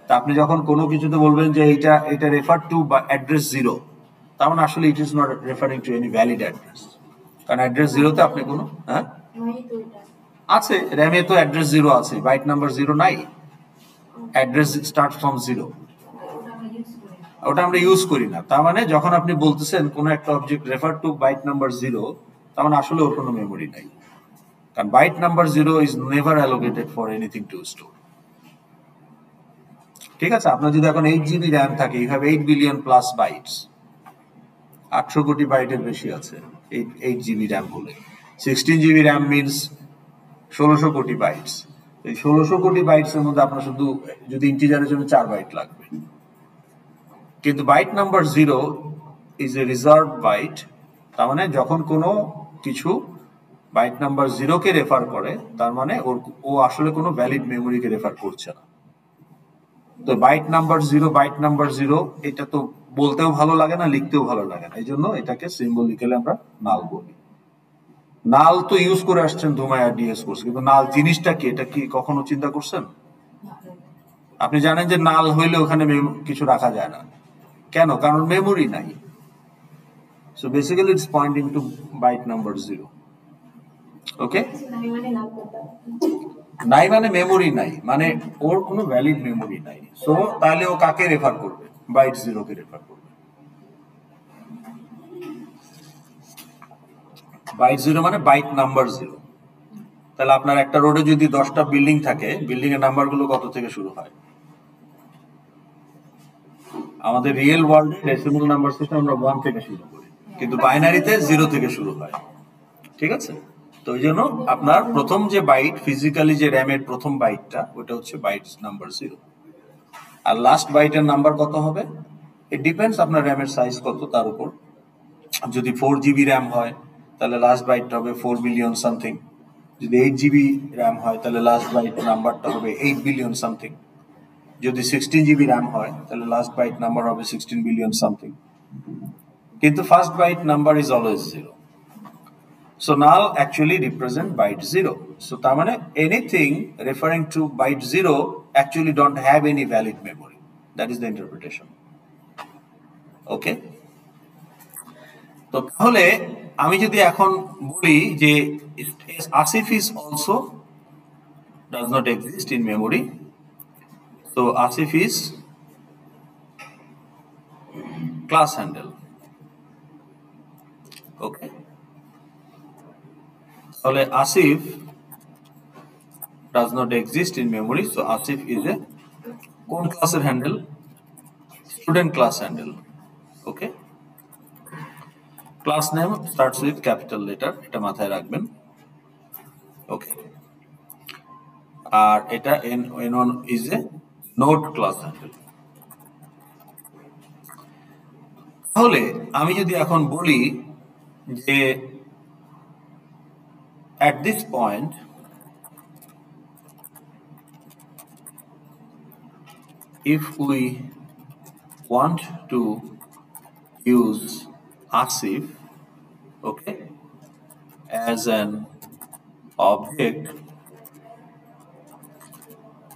তা আপনি যখন কোনো কিছুতে বলবেন যে এটা রেফার টু অ্যাড্রেস 0, তার মানে আসলে it is not referring to any valid address, কারণ অ্যাড্রেস 0তে আপনি কোনো আছে, র্যামে তো অ্যাড্রেস 0 আছে, বাইট নাম্বার 0 নাই, অ্যাড্রেস স্টার্ট ফ্রম 0, ওটা আমরা ইউজ করি না। তার মানে যখন আপনি বলতেছেন কোন একটা object refer to byte number 0, তার মানে আসলে ওর কোনো মেমোরি নাই, কারণ byte number 0 is never allocated for anything to store. ঠিক আছে, আপনার যদি এখন 8 GB র্যাম থাকে, you have 8 billion plus bytes, 800 crore বাইটের বেশি আছে 8 GB র্যাম হলে। 16 GB র্যাম মিনস 1600 কোটি বাইটস। এই 1600 কোটি বাইটস এর মধ্যে আপনার শুধু যদি ইন্টিজারের জন্য 4 বাইট লাগবে, কিন্তু byte number 0 is a reserve byte, তার মানে যখন কোনো কিছু বাইট নাম্বার 0 কে রেফার করে তার মানে ও আসলে কোনো ভ্যালিড মেমোরিকে রেফার করছে না। তো বাইট নাম্বার 0 এটা তো বলতেও ভালো লাগে না, লিখতেও ভালো লাগে না, এই জন্য এটাকে সিম্বলিক্যালি আমরা নাল বলি। নাল তো ইউজ করে আসছেন ধুমায় আর ডিএস কোর্স, কিন্তু নাল জিনিসটা কি এটা কি কখনো চিন্তা করছেন? আপনি জানেন যে নাল হইলে ওখানে কিছু রাখা যায় না, কেন? কারণ মেমোরি নাই। So basically it's pointing to byte number 0। Okay, নাই মানে মেমোরি নাই, মানে ওর কোনো ভ্যালিড মেমোরি নাই। সো তাহলে ও কাকে রেফার করবে? বাইট জিরোকে রেফার করবে। বাইট জিরো মানে বাইট নাম্বার জিরো। তাহলে আপনার একটা রোডে যদি 10টা বিল্ডিং থাকে, বিল্ডিং এর নাম্বারগুলো কত থেকে শুরু হয়? আমাদের রিয়েল ওয়ার্ল্ডে ডেসিমাল নাম্বার সিস্টেম আমরা 1 থেকে শুরু করি, কিন্তু বাইনারিতে 0 থেকে শুরু হয়। ঠিক আছে? তো ওই জন্য আপনার প্রথম যে বাইট, ফিজিক্যালি যে র্যামের প্রথম বাইটটা, ওটা হচ্ছে বাইট নাম্বার 0। আর লাস্ট বাইটের নাম্বার কত হবে? ইট ডিপেন্ডস আপনার র্যামের সাইজ কত তার উপর। যদি 4 GB র্যাম হয় তাহলে লাস্ট বাইটটা হবে 4 বিলিয়ন সামথিং। যদি 8 GB র্যাম হয় তাহলে লাস্ট বাইট নাম্বারটা হবে 8 বিলিয়ন সামথিং। যদি 16 GB র্যাম হয় তাহলে লাস্ট বাইট নাম্বার হবে 16 বিলিয়ন সামথিং। কিন্তু first bite number is always 0. So null actually represent byte 0. So তার মানে anything referring to byte 0 actually don't have any valid memory. That is the interpretation. Okay? তো তাহলে আমি যদি এখন বলি যে Asif is also does not exist in memory. So Asif is class handle. Okay? তাহলে Asif does not exist in memory. So Asif is a কোন ক্লাসের handle? Student class handle. Okay, class name starts with capital letter, এটা মাথায় রাখবেন। ওকে, আর এটা n1 is a node class handle. তাহলে আমি যদি এখন বলি যে at this point if we want to use Asif, okay, as an object,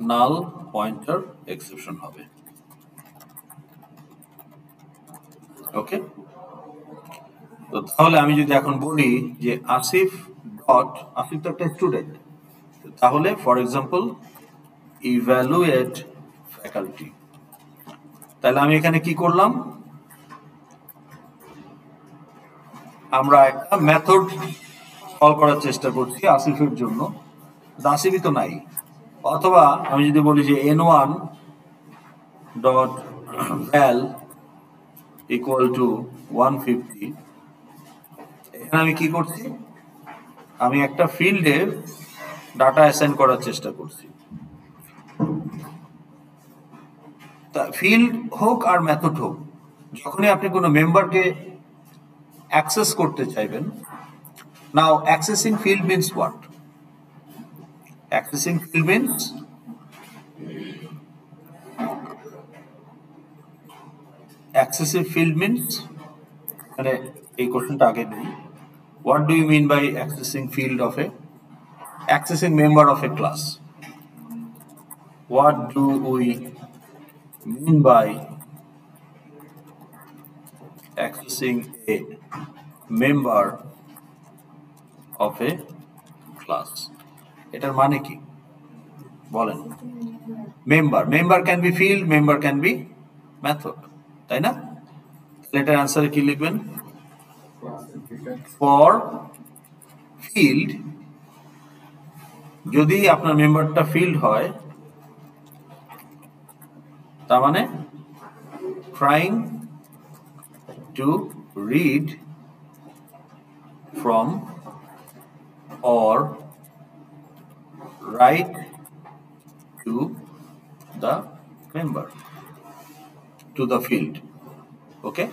null pointer exception হবে। ওকে, তো তাহলে আমি যদি এখন বলি যে আসিফ ডট, আসিফ তো একটা স্টুডেন্ট, তাহলে ফর এক্সাম্পল ইভ্যালুয়েট ফ্যাকাল্টি, তাহলে আমি এখানে কি করলাম? আমরা একটা মেথড কল করার চেষ্টা করছি আসিফের জন্য, আসিফই তো নাই। অথবা আমি যদি বলি যে n1 dot val equal to 150, এখানে আমি কি করছি? আমি একটা ফিল্ডে ডাটা অ্যাসাইন করার চেষ্টা করছি। তা ফিল্ড হোক আর মেথড হোক, যখনই আপনি কোনো মেম্বারকে অ্যাক্সেস করতে চাইবেন, now accessing field means what? Accessing field means accessive field means, মানে এই কোশ্চেনটা আগে নেই। What do you mean by accessing field of a accessing member of a class? What do we mean by accessing a member of a class? এটার মানে কি বলেন? Member can be field, member can be method, তাই না? এটার অ্যান্সারে কি লিখবেন? ফর ফিল্ড, যদি আপনার মেম্বারটা ফিল্ড হয়, তার মানে trying to read from or write to the member, to the field. ওকে,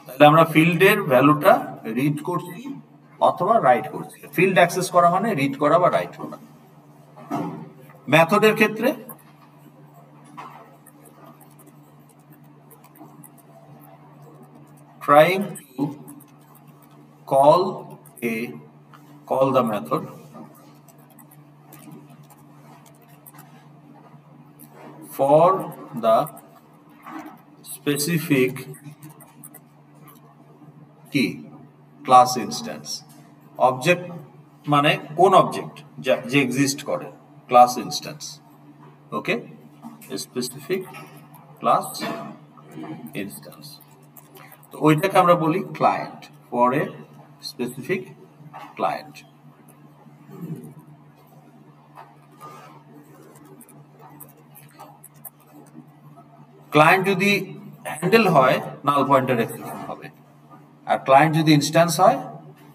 তাহলে আমরা ফিল্ডের ভ্যালুটা রিড করছি অথবা রাইট করছি। ফিল্ড অ্যাক্সেস করা মানে রিড করা বা রাইট করা। মেথডের ক্ষেত্রে trying to call the method for the specific key class instance, object মানে কোন অবজেক্ট যে এক্সিস্ট করে, ক্লাস ইনস্ট্যান্স। ওকে, স্পেসিফিক ক্লাস ইনস্ট্যান্স, তো ওইটাকে আমরা বলি client, for a specific client. Client যদি হ্যান্ডেল হয় নাল পয়েন্টার এক্সেপশন হবে, আর ক্লায়েন্ট যদি ইনস্ট্যান্স হয়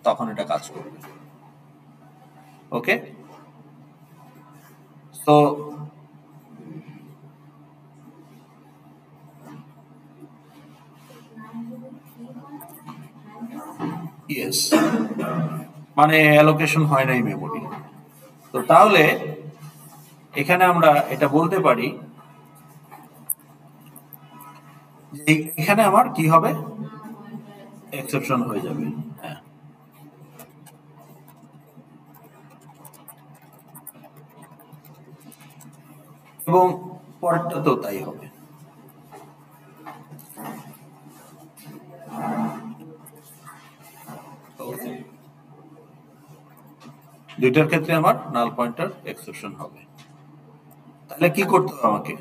তখন এটা কাজ করবে। ওকে, সো ইয়েস, মানে অ্যালোকেশন হয় নাই মেমোরি। তো তাহলে এখানে আমরা এটা বলতে পারি যে এখানে আমার কি হবে, এক্সেপশন হয়ে যাবে। হ্যাঁ, এবং পরেরটা তো তাই হবে। দুইটার ক্ষেত্রে আমার নাল পয়েন্টার এক্সেপশন হবে। তাহলে কি করতে হবে আমাকে?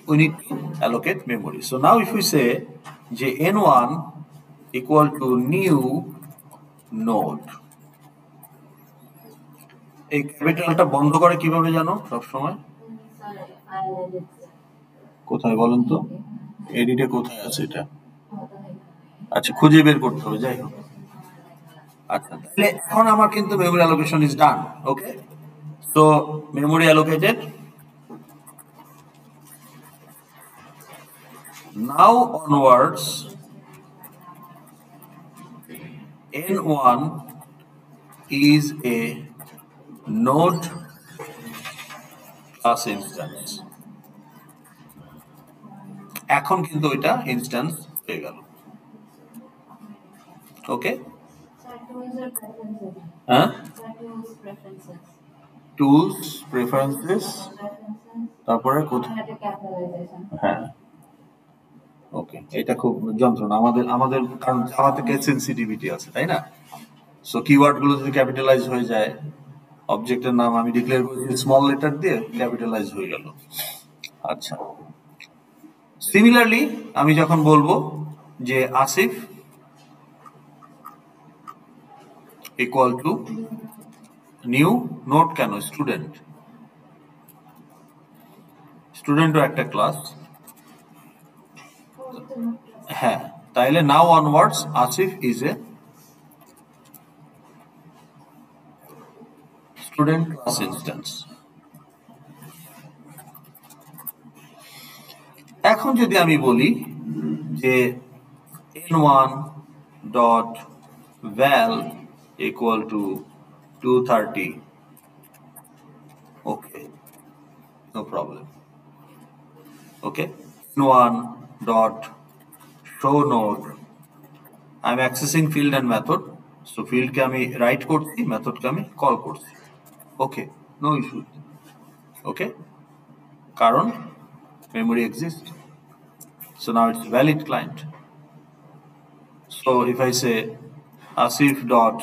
We need to allocate memory. So now if we say যে n1 equal to new node, এই ক্যাপিটালটা বন্ধ করে কিভাবে জানো সবসময়? কোথায় বলেন তো, এডিটে কোথায় আছে এটা? আচ্ছা, খুঁজে বের করতে হবে, যাই হোক। আচ্ছা, তাহলে এখন আমার কিন্তু memory allocation is done. Okay, so memory allocated. Now onwards, N1 is a node class instance. এখন কিন্তু এটা ইনস্ট্যান্স হয়ে গেল। ওকে, হ্যাঁ, টুলস, প্রেফারেন্সেস, তারপরে কোথায়? হ্যাঁ, ওকে, এটা খুব যন্ত্রণা আমাদের কারণ জাভা থেকে সেনসিটিভিটি আছে, তাই না? সো কিওয়ার্ড গুলো যদি ক্যাপিটালাইজ হয়ে যায়, অবজেক্টের নাম আমি ডিক্লেয়ার করেছি স্মল লেটার দিয়ে, ক্যাপিটালাইজ হয়ে গেল। আচ্ছা, সিমিলারলি আমি যখন বলবো যে Asif equal to new note, কেন? স্টুডেন্ট, স্টুডেন্টও একটা ক্লাস। হ্যাঁ, তাইলে নাও onwards Asif is a student class instance. এখন যদি আমি বলি যে n1 dot val equal to 230, okay, no problem. Okay, n1 dot show node, I'm accessing field and method, so field কে আমি write করছি, method কে আমি call করছি। Okay, no issue. Okay, কারণ memory exists, so now it's valid client. So if I say asif dot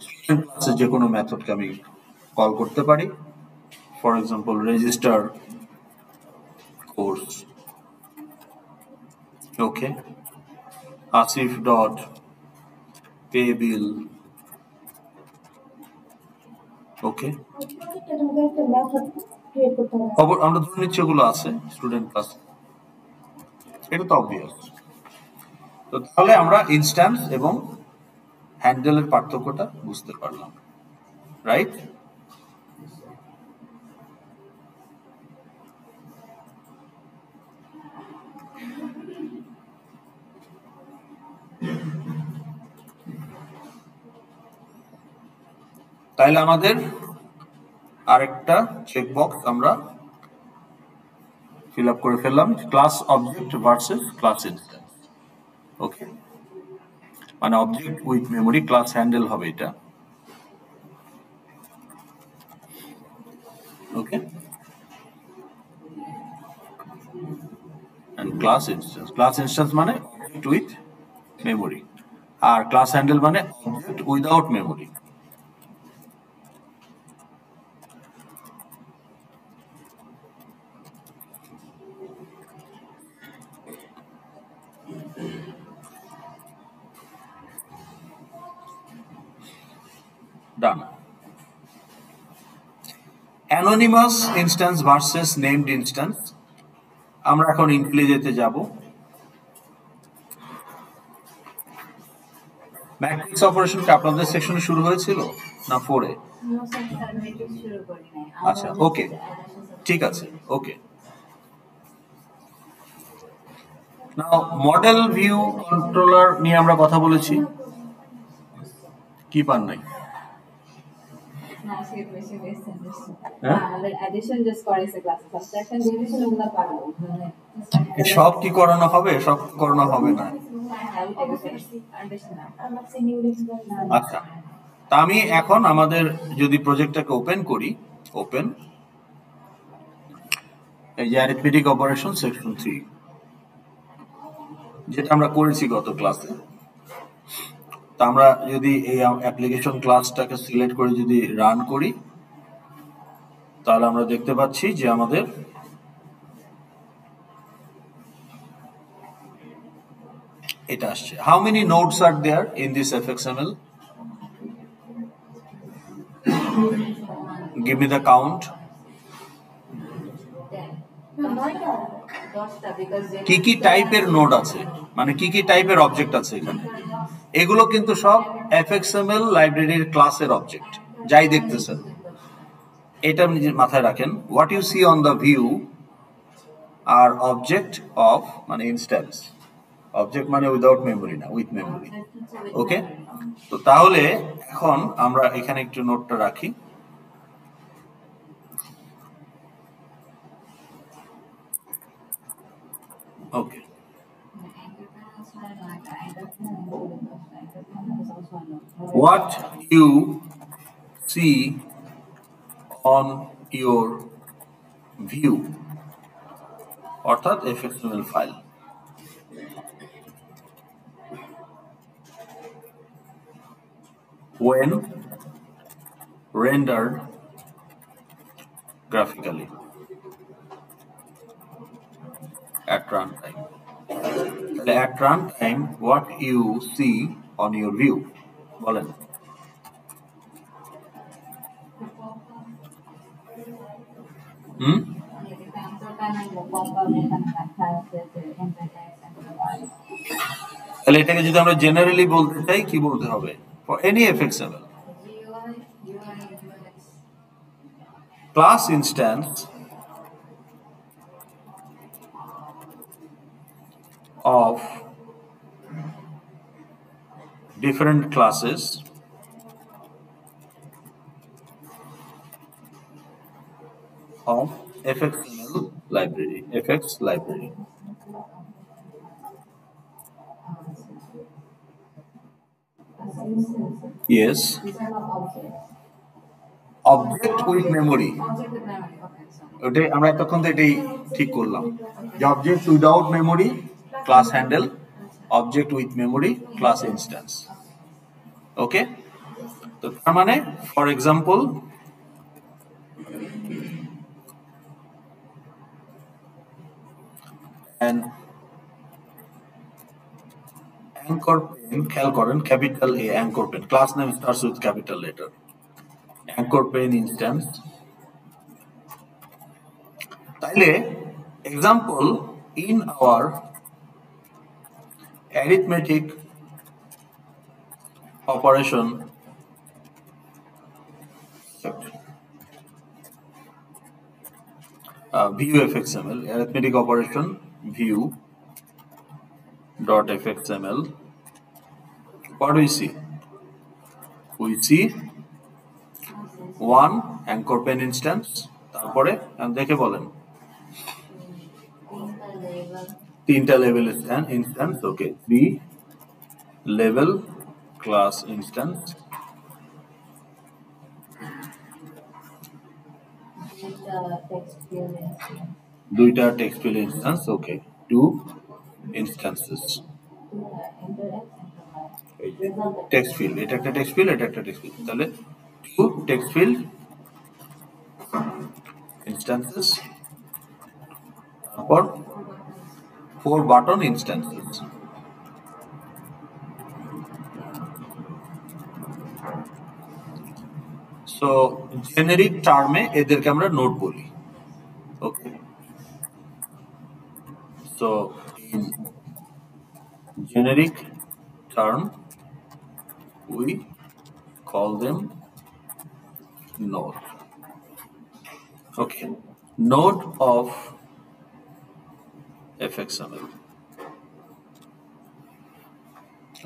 student class যে কোনো মেথডকে আমি কল করতে পারি, for example register course. Okay, Asif dot pay bill. Okay, আমরা ধরে নিচ্ছি ওগুলো আছে স্টুডেন্ট ক্লাস, এটা তো অবভিয়াস। তো তাহলে আমরা ইনস্ট্যান্স এবং হ্যান্ডেলের পার্থক্যটা বুঝতে পারলাম, রাইট? তাহলে আমাদের আরেকটা চেকবক্স আমরা ফিল আপ করে ফেললাম, class object versus class instance. Okay, মানে object with memory, class handle হবে এটা। ওকে, and class instance মানে object with memory. আর ক্লাস হ্যান্ডেল মানে object without memory. Done. Anonymous instance versus named instance. আমরা এখন ইন্টেলিজেন্টে যাব। ম্যাট্রিক্স অপারেশন কি আপনাদের সেকশনে শুরু হয়েছিল না 4 এ? আচ্ছা, ওকে, ঠিক আছে, ওকে। নাও মডেল ভিউ কন্ট্রোলার নিয়ে আমরা কথা বলেছি। কি পান নাই? সব কি করানো হবে? সব করানো হবে না। আচ্ছা, তা আমি এখন আমাদের যদি প্রজেক্টটাকে ওপেন করি, ওপেন এই যে অ্যারিথমেটিক অপারেশন সেকশন 3, যেটা আমরা করেছি গত ক্লাসে। তা আমরা যদি এই অ্যাপ্লিকেশন ক্লাসটাকে সিলেক্ট করে যদি রান করি, তাহলে আমরা দেখতে পাচ্ছি যে আমাদের এটা আসছে। How many nodes are there in this fxml? Give me the count. কি কি টাইপের নোড আছে, মানে কি কি টাইপের অবজেক্ট আছে এখানে? এগুলো কিন্তু সব fxml লাইব্রেরির ক্লাসের অবজেক্ট, যাই দেখতেছেন। এটা নিজের মাথায় রাখেন। What you see on the view are object of মানে ইনস্ট্যান্স। অবজেক্ট মানে উইদাউট মেমোরি না, উইথ মেমোরি। ওকে, তো তাহলে এখন আমরা এখানে একটু নোটটা রাখি। Okay, what you see on your view অর্থাৎ fxml file. when rendered graphically at runtime. At runtime, what you see on your view? বলেন। তাহলে এটাকে যদি আমরা জেনারেলি বলতে চাই কি বলতে হবে? For any fxml class instance of different classes of fxml library, fx library. Yes. Object with memory. ওটাই আমরা এতক্ষণ তো এটাই ঠিক করলাম যে object without memory class handle, object with memory class instance. Okay, তো তার মানে ফর এক্সাম্পল anchor pen, খেয়াল করেন capital A anchor pen, class name starts with capital letter. anchor pen instance, তাইলে example in our arithmetic operation view fxml, arithmetic operation view dot fxml, what do we see? We see one anchor pen instance, তারপরে দেখে বলেন তিনটা লেভেল ইনস্ট্যান্স। ওকে, 3 লেভেল ক্লাস ইনস্ট্যান্স, দুইটা টেক্সটুয়াল ইনস্ট্যান্স। ওকে, 2 instances, এই টেক্সট ফিল্ড, এটা একটা টেক্সট ফিল্ড, এটা একটা টেক্সট ফিল্ড, তাহলে 2 টেক্সট ফিল্ড ইনস্ট্যান্সেস, তারপর 4 বাটন ইনস্ট্যান্সেস। সো জেনেরিক টার্মে এদেরকে আমরা নোড বলি। Okay, so in generic term we call them node. Okay, node of fxml.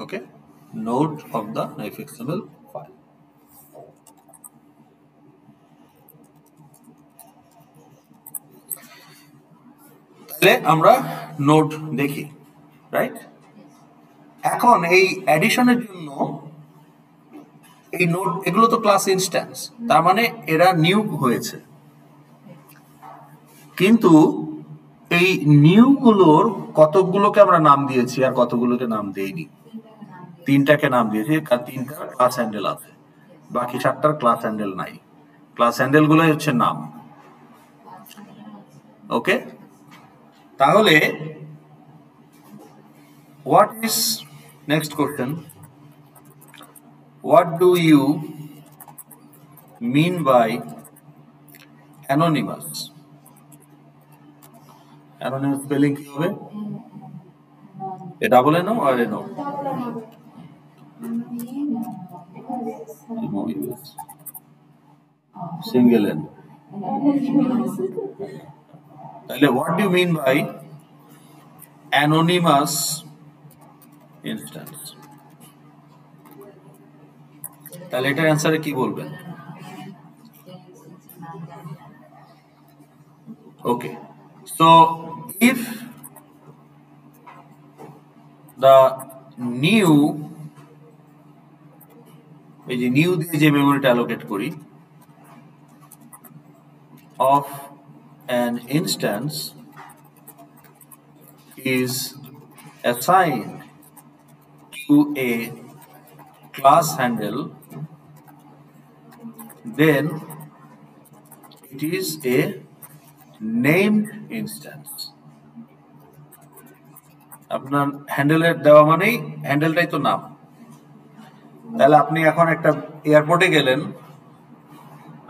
Okay, node of the fxml file. তাহলে আমরা নোড দেখি, রাইট? এখন এই অ্যাডিশনের জন্য এই নোড, এগুলো তো ক্লাস ইনস্ট্যান্স, তার মানে এরা নিউ হয়েছে, কিন্তু এই নিউ গুলোর কতগুলোকে আমরা নাম দিয়েছি আর কতগুলোকে নাম দেইনি? 3টাকে নাম দিয়েছি, কারণ 3টা ক্লাস হ্যান্ডেল আছে, বাকি 7টার ক্লাস হ্যান্ডেল নাই। ক্লাস হ্যান্ডেল গুলোই হচ্ছে নাম। ওকে, তাহলে what is next question? What do you mean by anonymous? Anonymous spelling কি হবে? A double N or a no? Single N. তাহলে what do you mean by anonymous instance? তাহলে এটার অ্যান্সারে কি বলবেন? ওকে, সো if the new, এই যে নিউ দিয়ে যে মেমোরিটা অ্যালোকেট করি, of an instance is assigned to a class handle, then it is a named instance. আপনার হ্যান্ডেলের দেওয়া মানেই হ্যান্ডেলটাই তো নাম। তাহলে আপনি এখন একটা এয়ারপোর্টে গেলেন,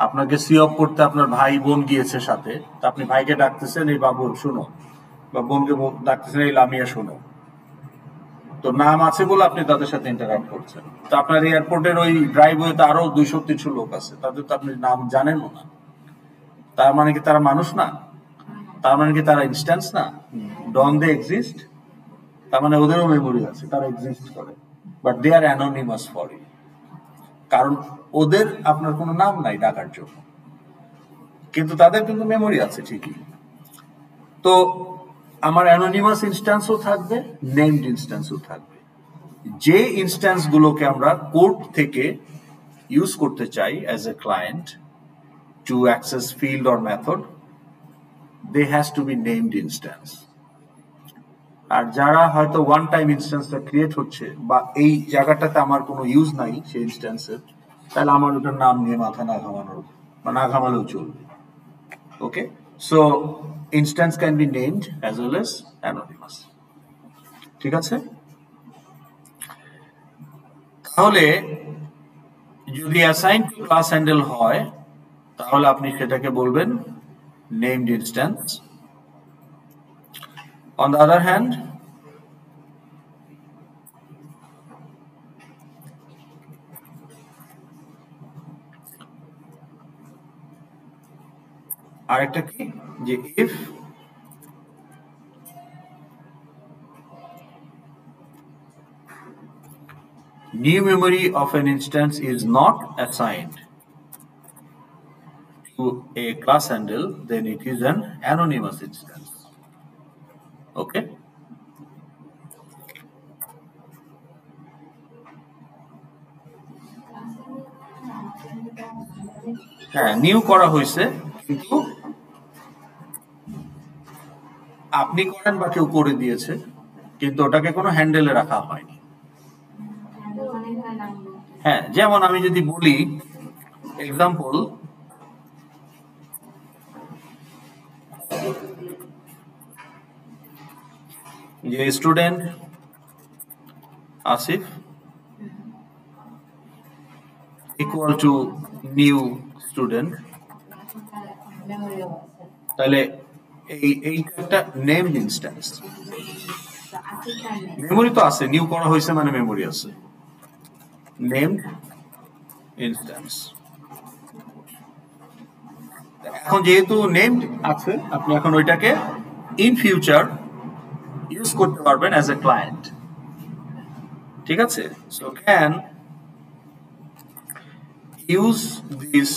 আপনাকে সি অফ করতে আপনার ভাই বোন গিয়েছে সাথে, তা আপনি ভাইকে ডাকতেছেন এই বাবু শোনো, বা বোনকে ডাকতেছেন এই লামিয়া শোনো, তো নাম আছে বলে আপনি তাদের সাথে ইন্টারঅ্যাক্ট করছেন। তো আপনার এয়ারপোর্টের ওই ড্রাইভওয়েতে আরো 200-300 লোক আছে, তাদের তো আপনি নাম জানেনও না। তার মানে কি তারা মানুষ না? তার মানে কি তারা ইনস্ট্যান্স না? Don't they exist? তার মানে ওদেরও মেমোরি আছে, তারা এক্সিস্ট করে, but they are anonymous for you, কারণ ওদের আপনার কোনো নাম নাই ডাকার জন্য, কিন্তু তাদের কিন্তু মেমোরি আছে ঠিকই। তো আমার অ্যানোনিমাস ইনস্ট্যান্সও থাকবে, নেমড ইনস্ট্যান্সও থাকবে। যে ইনস্ট্যান্স গুলোকে আমরা কোড থেকে ইউজ করতে চাই as a client to access field or method, they has to be named instance. আর যারা হয়তো ওয়ান টাইম ইনস্ট্যান্সটা ক্রিয়েট হচ্ছে, বা এই জায়গাটাতে আমার কোনো ইউজ নাই সেই ইনস্ট্যান্সের, তাহলে আমার ওটার নাম নিয়ে মাথা না ঘামানোর, বা না ঘামালেও চলবে। Okay, so instance can be named as well as anonymous. ঠিক আছে? তাহলে যদি অ্যাসাইন টু ক্লাস হ্যান্ডেল হয়, তাহলে আপনি সেটাকে বলবেন named instance. On the other hand, আরেকটা কি, যে if new memory of an instance is not assigned to a class handle, then it is an anonymous instance. Okay? হ্যাঁ, নিউ করা হয়েছে, কিন্তু আপনি করেন বা কেউ করে দিয়েছে, কিন্তু ওটাকে কোনো হ্যান্ডেলে রাখা হয়নি। হ্যাঁ, যেমন আমি যদি বলি এক্সাম্পল, যে student Asif equal to new student, তাহলে এইটা একটা নেমড ইনস্ট্যান্স। মেমোরি তো আছে, নিউ করা হয়েছে মানে মেমোরি আছে, নেমড ইনস্ট্যান্স। এখন যেহেতু নেমড আছে, আপনি এখন ওইটাকে ইন ফিউচার ইউজ করতে পারবেন অ্যাজ এ ক্লায়েন্ট, ঠিক আছে? So can use this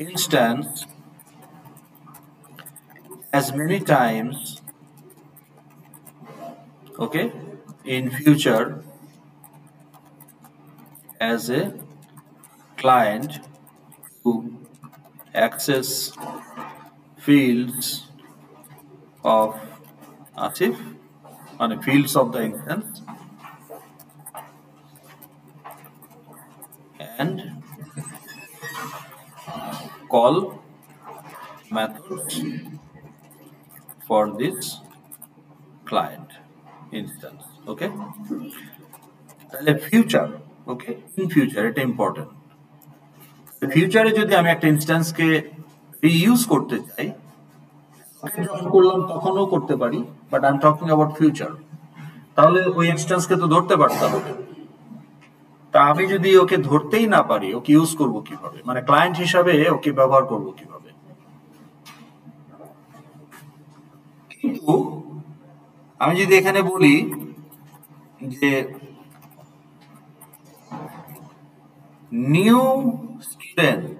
instance as many times, okay, in future as a client to access fields of Asif, and fields of the instance, and call methods for this client instance, okay? তাহলে ফিউচার, ওকে, ইন ফিউচার, এটা ইম্পর্টেন্ট। ফিউচারে যদি আমি একটা ইনস্ট্যান্সকে রিইউজ করতে চাই, যখন করলাম তখনও করতে পারি, but I am talking about future, তাহলে ওই ইনস্ট্যান্সকে তো ধরতে পারতে হবে। তা আমি যদি ওকে ধরতেই না পারি, ওকে ইউজ করব কিভাবে, মানে ক্লায়েন্ট হিসাবে ওকে ব্যবহার করব কিভাবে? কিন্তু আমি যদি এখানে বলি যে নিউ স্টুডেন্ট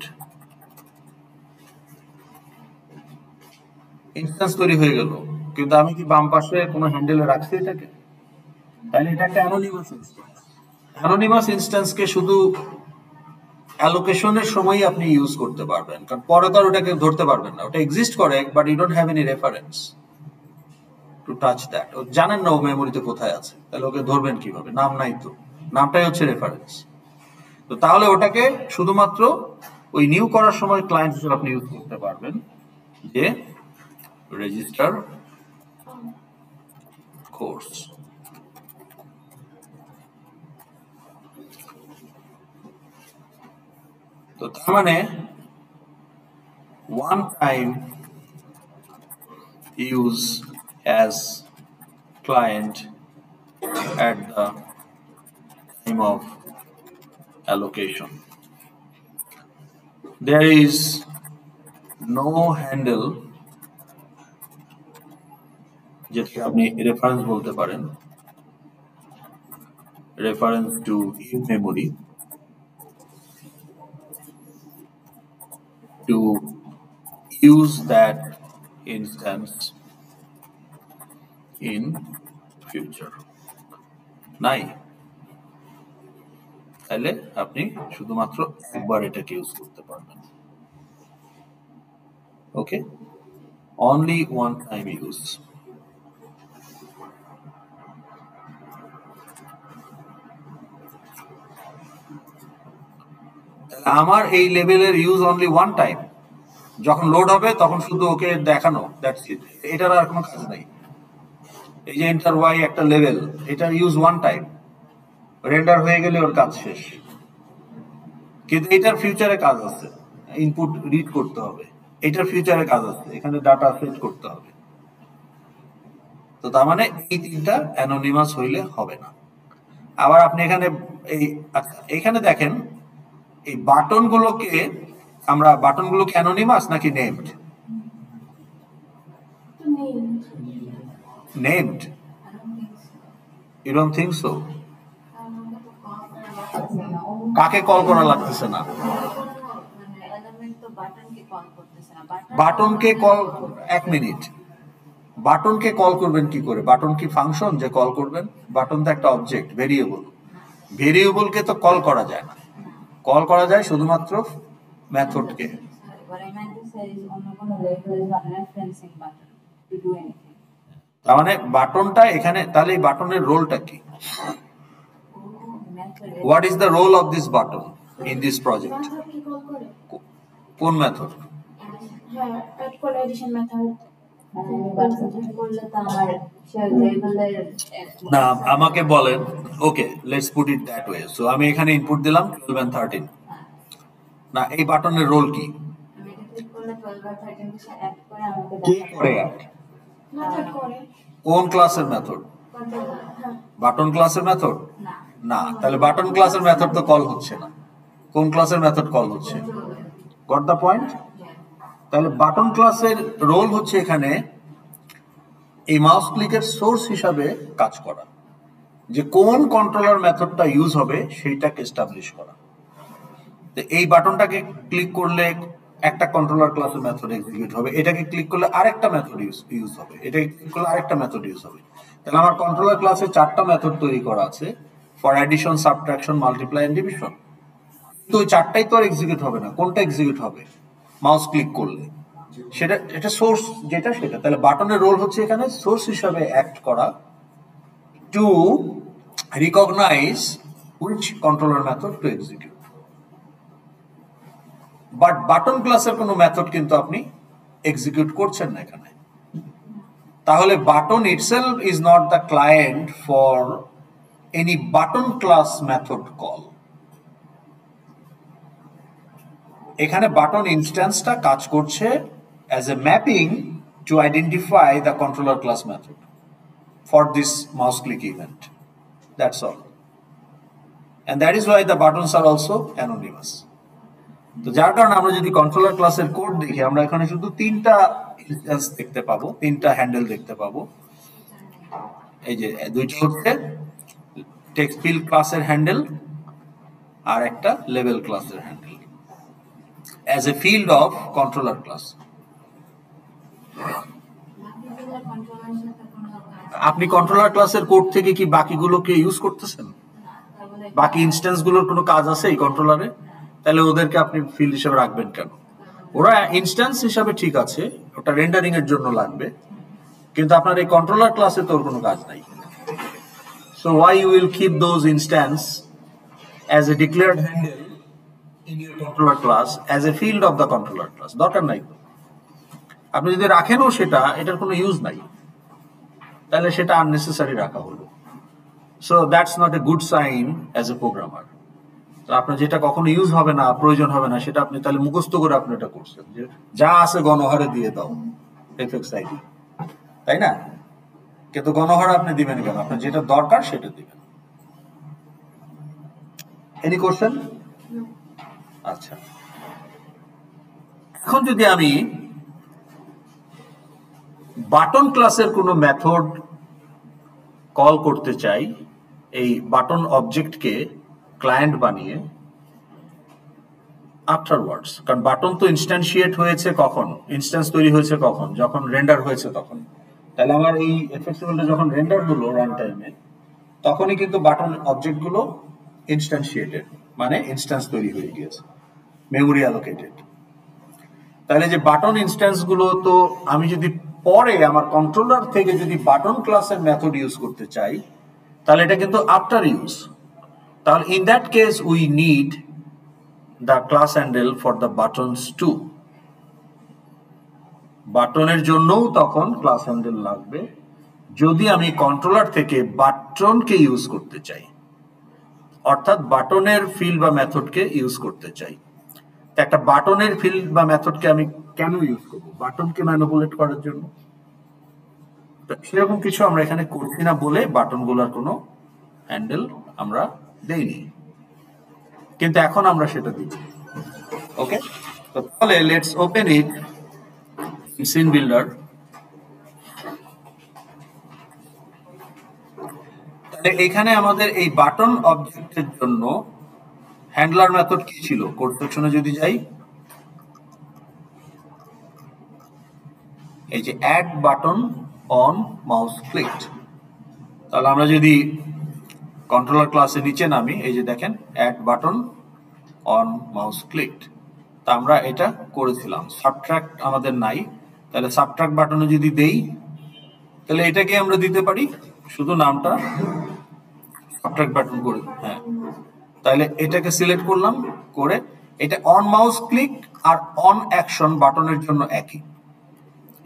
ইনস্ট্যান্স তৈরি হয়ে গেল, কিন্তু আমি কি বাম পাশে কোনো হ্যান্ডেলে রাখছি এটাকে? তাহলে এটা একটা অ্যানোনিমাস ইনস্ট্যান্স। অ্যানোনিমাস ইনস্ট্যান্সকে শুধু অ্যালোকেশনের সময়ই আপনি ইউজ করতে পারবেন, কারণ পরে তো আর ওটাকে ধরতে পারবেন না। ওটা এক্সিস্ট করে, but you don't have any reference to touch that. ও জানেন না ও মেমোরিতে কোথায় আছে, তাহলে ওকে ধরবেন কিভাবে? নাম নাই তো, নামটাই হচ্ছে রেফারেন্স। তো তাহলে ওটাকে শুধুমাত্র ওই নিউ করার সময় ক্লায়েন্ট হিসেবে আপনি ইউজ করতে পারবেন, যে রেজিস্টার কোর্স। তো তার মানে one time use as client at the time of allocation. There is no handle, যেটাকে আপনি রেফারেন্স বলতে পারেন, reference to in memory, to use that instance in future নাই। তাহলে আপনি শুধুমাত্র একবার এটাকে ইউজ করতে পারবেন, ওকে, অনলি ওয়ান টাইম ইউজ। আমার এই লেভেলের ইউজ অনলি ওয়ান টাইম, যখন লোড হবে তখন শুধু ওকে দেখানো, দ্যাটস ইট, এটার আর কোনো কাজ নাই। এই যে এন্টার ওয়াই একটা লেভেল, এটার ইউজ ওয়ান টাইম, রেন্ডার হয়ে গেলে ওর কাজ শেষ। কিন্তু এটার ফিউচারে কাজ আছে, ইনপুট রিড করতে হবে, এটার ফিউচারে কাজ আছে, এখানে ডাটা সেট করতে হবে। তো তার মানে এই তিনটা অ্যানোনিমাস হইলে হবে না। আবার আপনি এখানে এখানে দেখেন, এই বাটনগুলোকে আমরা, বাটনগুলোকে অ্যানোনিমাস নাকি named? Named? You don't think so? কাকে কল করা লাগতেছে না? বাটনকে কল, এক মিনিট, বাটনকে কল করবেন কি করে? বাটন কি ফাংশন যে কল করবেন? বাটন তো একটা অবজেক্ট, ভেরিয়েবল। ভেরিয়েবলকে তো কল করা যায় না, কল করা যায় শুধুমাত্র মেথডকে। তার মানে বাটনটা এখানে, তাহলে এই বাটনের রোলটা কি? What is the role of this button in this project? কোন মেথড? হ্যাঁ, অ্যাড করে এডিশন মেথড। না, আমাকে বলেন, okay, let's put it that way. So আমি এখানে ইনপুট দিলাম 12 and 13। না, এই বাটনের রোল কি? কে করে অ্যাড? মেথড করে। কোন ক্লাসের মেথড? বাটন ক্লাসের মেথড? না, তাহলে বাটন ক্লাসের মেথড তো কল হচ্ছে না। কোন ক্লাসের মেথড কল হচ্ছে? Got the point? তাহলে বাটন ক্লাসের রোল হচ্ছে এখানে এই মাউস ক্লিকের সোর্স হিসাবে কাজ করা, যে কোন কন্ট্রোলার মেথডটা ইউজ হবে সেইটাকে এস্টাবলিশ করা। তো এই বাটনটাকে ক্লিক করলে একটা কন্ট্রোলার ক্লাসের মেথড এক্সিকিউট হবে, এটাকে ক্লিক করলে আরেকটা মেথড ইউজ হবে, এটাকে ক্লিক করলে আরেকটা মেথড ইউজ হবে। তাহলে আমার কন্ট্রোলার ক্লাসে 4টা মেথড তৈরি করা আছে, for addition, subtraction, multiply and division. তো ওই 4টাই তো আর এক্সিকিউট হবে না। কোনটা এক্সিকিউট হবে? মাউস ক্লিক করলে সেটা, এটা সোর্স যেটা সেটা। তাহলে বাটনের রোল হচ্ছে এখানে সোর্স হিসাবে অ্যাক্ট করা, to recognise which controller method to execute. But button ক্লাসের কোনো মেথড কিন্তু আপনি এক্সিকিউট করছেন না এখানে। তাহলে button itself is not the client for any button class method call. এখানে বাটন ইনস্ট্যান্সটা কাজ করছে as a mapping to identify the controller class method for this mouse click event. That's all. And that is why the buttons are also anonymous. তো যার কারণে আমরা যদি কন্ট্রোলার ক্লাসের কোড দেখি, আমরা এখানে শুধু 3টা ইনস্ট্যান্স দেখতে পাবো, 3টা হ্যান্ডেল দেখতে পাবো। এই যে 2টা হচ্ছে টেক্সট ফিল্ড ক্লাসের হ্যান্ডেল আর একটা লেভেল ক্লাসের handle as a field of controller class. আপনি কন্ট্রোলার ক্লাসের কোড থেকে কি বাকিগুলোকে ইউজ করতেছেন? বাকি ইনস্ট্যান্স গুলোর কোনো কাজ আছে এই কন্ট্রোলারে? তাহলে ওদেরকে আপনি ফিল্ড হিসেবে রাখবেন কেন? ওরা ইনস্ট্যান্স হিসাবে ঠিক আছে, ওটা রেন্ডারিং এর জন্য লাগবে, কিন্তু আপনার এই কন্ট্রোলার ক্লাসে তো ওর কোনো কাজ নাই। So why you will keep those instance as a declared handle in your controller class as a field of the controller class? দরকার নাই। আপনি যদি রাখেনও সেটা, এটার কোনো ইউজ নাই, তাহলে সেটা আননেসেসারি রাখা হলো। So that's not a good sign as a programmer. তো আপনার যেটা কখনো ইউজ হবে না, প্রয়োজন হবে না, সেটা আপনি তাহলে মুখস্থ করে আপনি এটা করছেন, যে যা আছে গণহারে দিয়ে দাও এফএক্স আইডি, তাই না? কিন্তু গণহারে আপনি দিবেন কেন? আপনার যেটা দরকার সেটা দিবেন। Any question? আচ্ছা, এখন যদি আমি বাটন ক্লাসের কোনো মেথড কল করতে চাই, এই বাটন অবজেক্টকে ক্লায়েন্ট বানিয়ে আফটারওয়ার্ডস, কারণ বাটন তো ইনস্ট্যান্সিয়েট হয়েছে কখন, ইনস্ট্যান্স তৈরি হয়েছে কখন? যখন রেন্ডার হয়েছে তখন। তাহলে আমার এই এফএক্সএমএলটা যখন রেন্ডার হলো রান টাইমে, তখনই কিন্তু বাটন অবজেক্টগুলো ইনস্ট্যান্সিয়েটেড, মানে ইনস্ট্যান্স তৈরি হয়ে গিয়েছে, মেমোরি অ্যালোকেটেড। তাহলে যে বাটন ইনস্ট্যান্স গুলো, তো আমি যদি পরে আমার কন্ট্রোলার থেকে যদি বাটন ক্লাসের মেথড ইউজ করতে চাই, তাহলে এটা কিন্তু আফটার ইউজ। তাহলে in that case we need the class handle for the buttons too. বাটনের জন্যও তখন ক্লাস হ্যান্ডেল লাগবে, যদি আমি কন্ট্রোলার থেকে বাটনকে ইউজ করতে চাই, অর্থাৎ বাটনের ফিল্ড বা মেথডকে ইউজ করতে চাই। একটা বাটনের ফিল্ড বা মেথডকে আমি কেন ইউজ করব? বাটনকে ম্যানিপুলেট করার জন্য। সেরকম কিছু আমরা এখানে করছি না বলে বাটনগুলোর কোনো হ্যান্ডেল আমরা দেইনি, কিন্তু এখন আমরা সেটা দিব। ওকে, তো তাহলে let's open it in scene builder. তাহলে এখানে আমাদের এই বাটন অবজেক্টের জন্য হ্যান্ডলার মেথড কি ছিল? কোড সেকশনে যদি যাই, এই যে add button on mouse clicked, তাহলে আমরা যদি কন্ট্রোলার ক্লাসে নিচে নামি, এই যে দেখেন add button on mouse clicked, তা আমরা এটা করেছিলাম। সাবট্রাক্ট আমাদের নাই, তাহলে সাবট্রাক্ট বাটনে যদি দেই, তাহলে এটাকে আমরা দিতে পারি শুধু নামটা সাবট্রাক্ট বাটন করে। হ্যাঁ, তাহলে এটাকে সিলেক্ট করলাম, করে এটা অন মাউস ক্লিক আর অন অ্যাকশন বাটনের জন্য একই,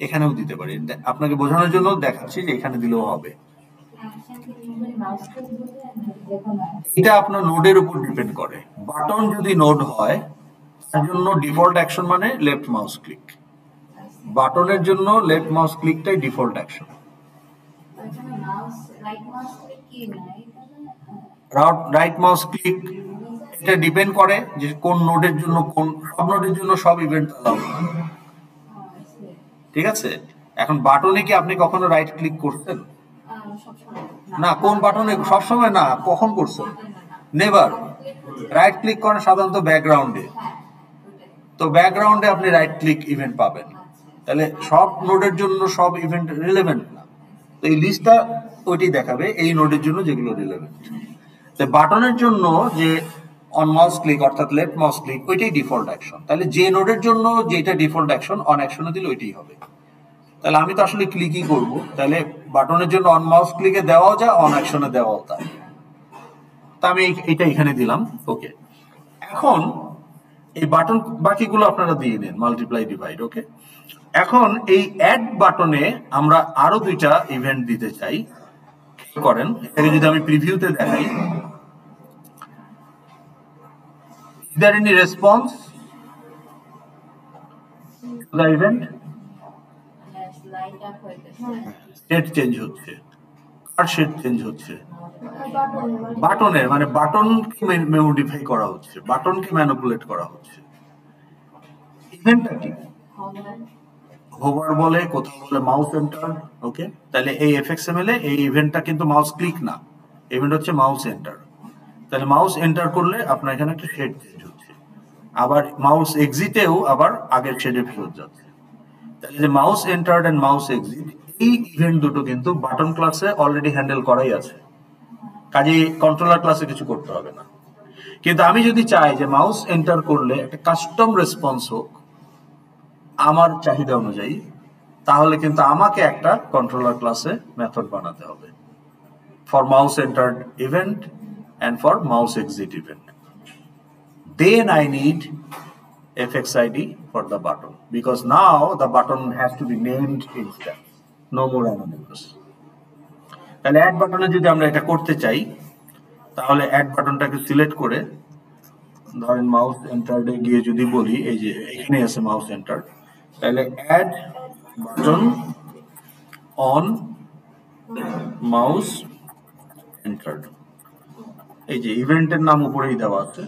এখানেও দিতে পারি। আপনাকে বোঝানোর জন্য দেখাচ্ছি যে এখানে দিলেও হবে। এটা আপনার নোডের উপর ডিপেন্ড করে। বাটন যদি নোড হয় তার জন্য ডিফল্ট অ্যাকশন মানে লেফট মাউস ক্লিক, বাটনের জন্য লেফট মাউস ক্লিকটাই default action. Right mouse click এটা ডিপেন্ড করে যে কোন নোডের জন্য, কোন সব নোডের জন্য সব ইভেন্ট অ্যালাউ, ঠিক আছে। এখন বাটনে কি আপনি কখনো রাইট ক্লিক করছেন? না। কোন বাটনে? সবসময় না। কখন করছেন? নেভার। রাইট ক্লিক করেন সাধারণত ব্যাকগ্রাউন্ডে, তো ব্যাকগ্রাউন্ডে আপনি রাইট ক্লিক ইভেন্ট পাবেন। তাহলে সব নোডের জন্য সব ইভেন্ট রিলেভেন্ট না, তো এই লিস্টটা ওইটাই দেখাবে এই নোডের জন্য যেগুলো রিলেভেন্ট। তো বাটনের জন্য যে অন মাউস ক্লিক অর্থাৎ লেফট মাউস ক্লিক ওইটাই ডিফল্ট অ্যাকশন, তাহলে যে নোডের জন্য যেটা ডিফল্ট অ্যাকশন অন অ্যাকশনে দিলে ওইটাই হবে। তাহলে আমি তো আসলে ক্লিকই করব, তাহলে বাটনের জন্য অন মাউস ক্লিকে দেওয়াও যায়, অন অ্যাকশনে দেওয়াও যায়, তা আমি এটা এখানে দিলাম। ওকে, এখন এই বাটন বাকিগুলো আপনারা দিয়ে নেন, মাল্টিপ্লাই ডিভাইড। ওকে, এখন এই অ্যাড বাটনে আমরা আরো দুইটা ইভেন্ট দিতে চাই। করেন এটাকে যদি আমি প্রিভিউতে দেখাই, is there any response to the event? Set change হচ্ছে, আর সেট চেঞ্জ হচ্ছে বাটনের, মানে বাটনকে মডিফাই করা হচ্ছে, বাটনকে ম্যানিপুলেট করা হচ্ছে। ইভেন্টটা কি? হোভার বলে, কোথাও বলে মাউস এন্টার। ওকে, তাহলে এই এফএক্সএমএল এ এই ইভেন্টটা কিন্তু মাউস ক্লিক না, ইভেন্ট হচ্ছে মাউস এন্টার। তাহলে মাউস এন্টার করলে আপনার এখানে একটা শেড চেঞ্জ হচ্ছে, আবার মাউস এক্সিটেও আবার আগের শেডে ফেরত যাচ্ছে। তাহলে যে mouse enter and mouse exit এই ইভেন্ট দুটো কিন্তু বাটন ক্লাসে অলরেডি হ্যান্ডেল করাই আছে, কাজে কন্ট্রোলার ক্লাসে কিছু করতে হবে না। কিন্তু আমি যদি চাই যে মাউস এন্টার করলে একটা কাস্টম রেসপন্স হোক আমার চাহিদা অনুযায়ী, তাহলে কিন্তু আমাকে একটা কন্ট্রোলার ক্লাসে মেথড বানাতে হবে for mouse entered event and for mouse exit event. Then I need fxid for the button, because now the button has to be named instance, no more anonymous. তাহলে অ্যাড বাটনে যদি আমরা এটা করতে চাই, তাহলে অ্যাড বাটনটাকে সিলেক্ট করে ধরেন মাউস এন্টার্ডে গিয়ে যদি বলি, এই যে এখানে আছে মাউস এন্টার, তাহলে add button on mouse entered, এই যে ইভেন্টের নাম উপরেই দেওয়া আছে,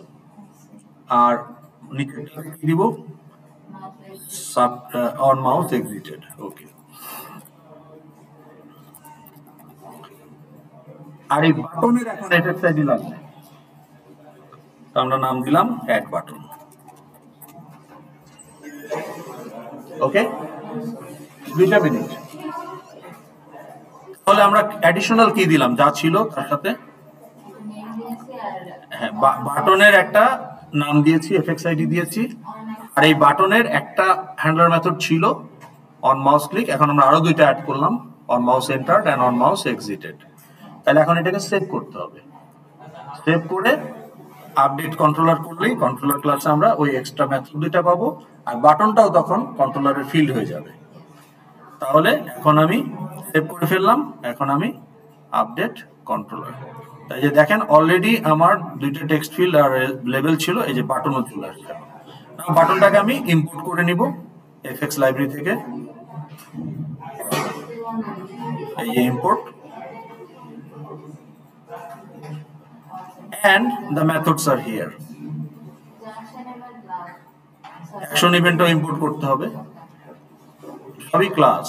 আর নিচে কি দিব? On mouse exited. ওকে, আর এই বাটনের এখন এফএক্স আইডি লাগবে, আমরা নাম দিলাম অ্যাড বাটন। ওকে, 2 মিনিট। তাহলে আমরা অ্যাডিশনাল কি দিলাম যা ছিল তার সাথে, হ্যাঁ, বাটনের একটা নাম দিয়েছি, এফএক্স আইডি দিয়েছি, আর এই বাটনের একটা হ্যান্ডলার মেথড ছিল অন মাউস ক্লিক। এখন আমরা আরো দুইটা অ্যাড করলাম, on mouse entered and on mouse exited. তাহলে এখন এটাকে সেভ করতে হবে, সেভ করে আপডেট কন্ট্রোলার করলেই কন্ট্রোলার ক্লাসে আমরা ওই এক্সট্রা মেথড দুইটা পাবো, আর বাটনটাও তখন কন্ট্রোলারের ফিল্ড হয়ে যাবে। তাহলে এখন আমি সেভ করে ফেললাম, এখন আমি আপডেট কন্ট্রোলার। তাই যে দেখেন অলরেডি আমার দুইটা টেক্সট ফিল্ড আর লেবেল ছিল, এই যে বাটনও চলে আসছে। বাটনটাকে আমি ইম্পোর্ট করে নিব এফএক্স লাইব্রেরি থেকে, এই যে import, and the methods are here. Action ইভেন্টও ইম্পোর্ট করতে হবে, সবই ক্লাস।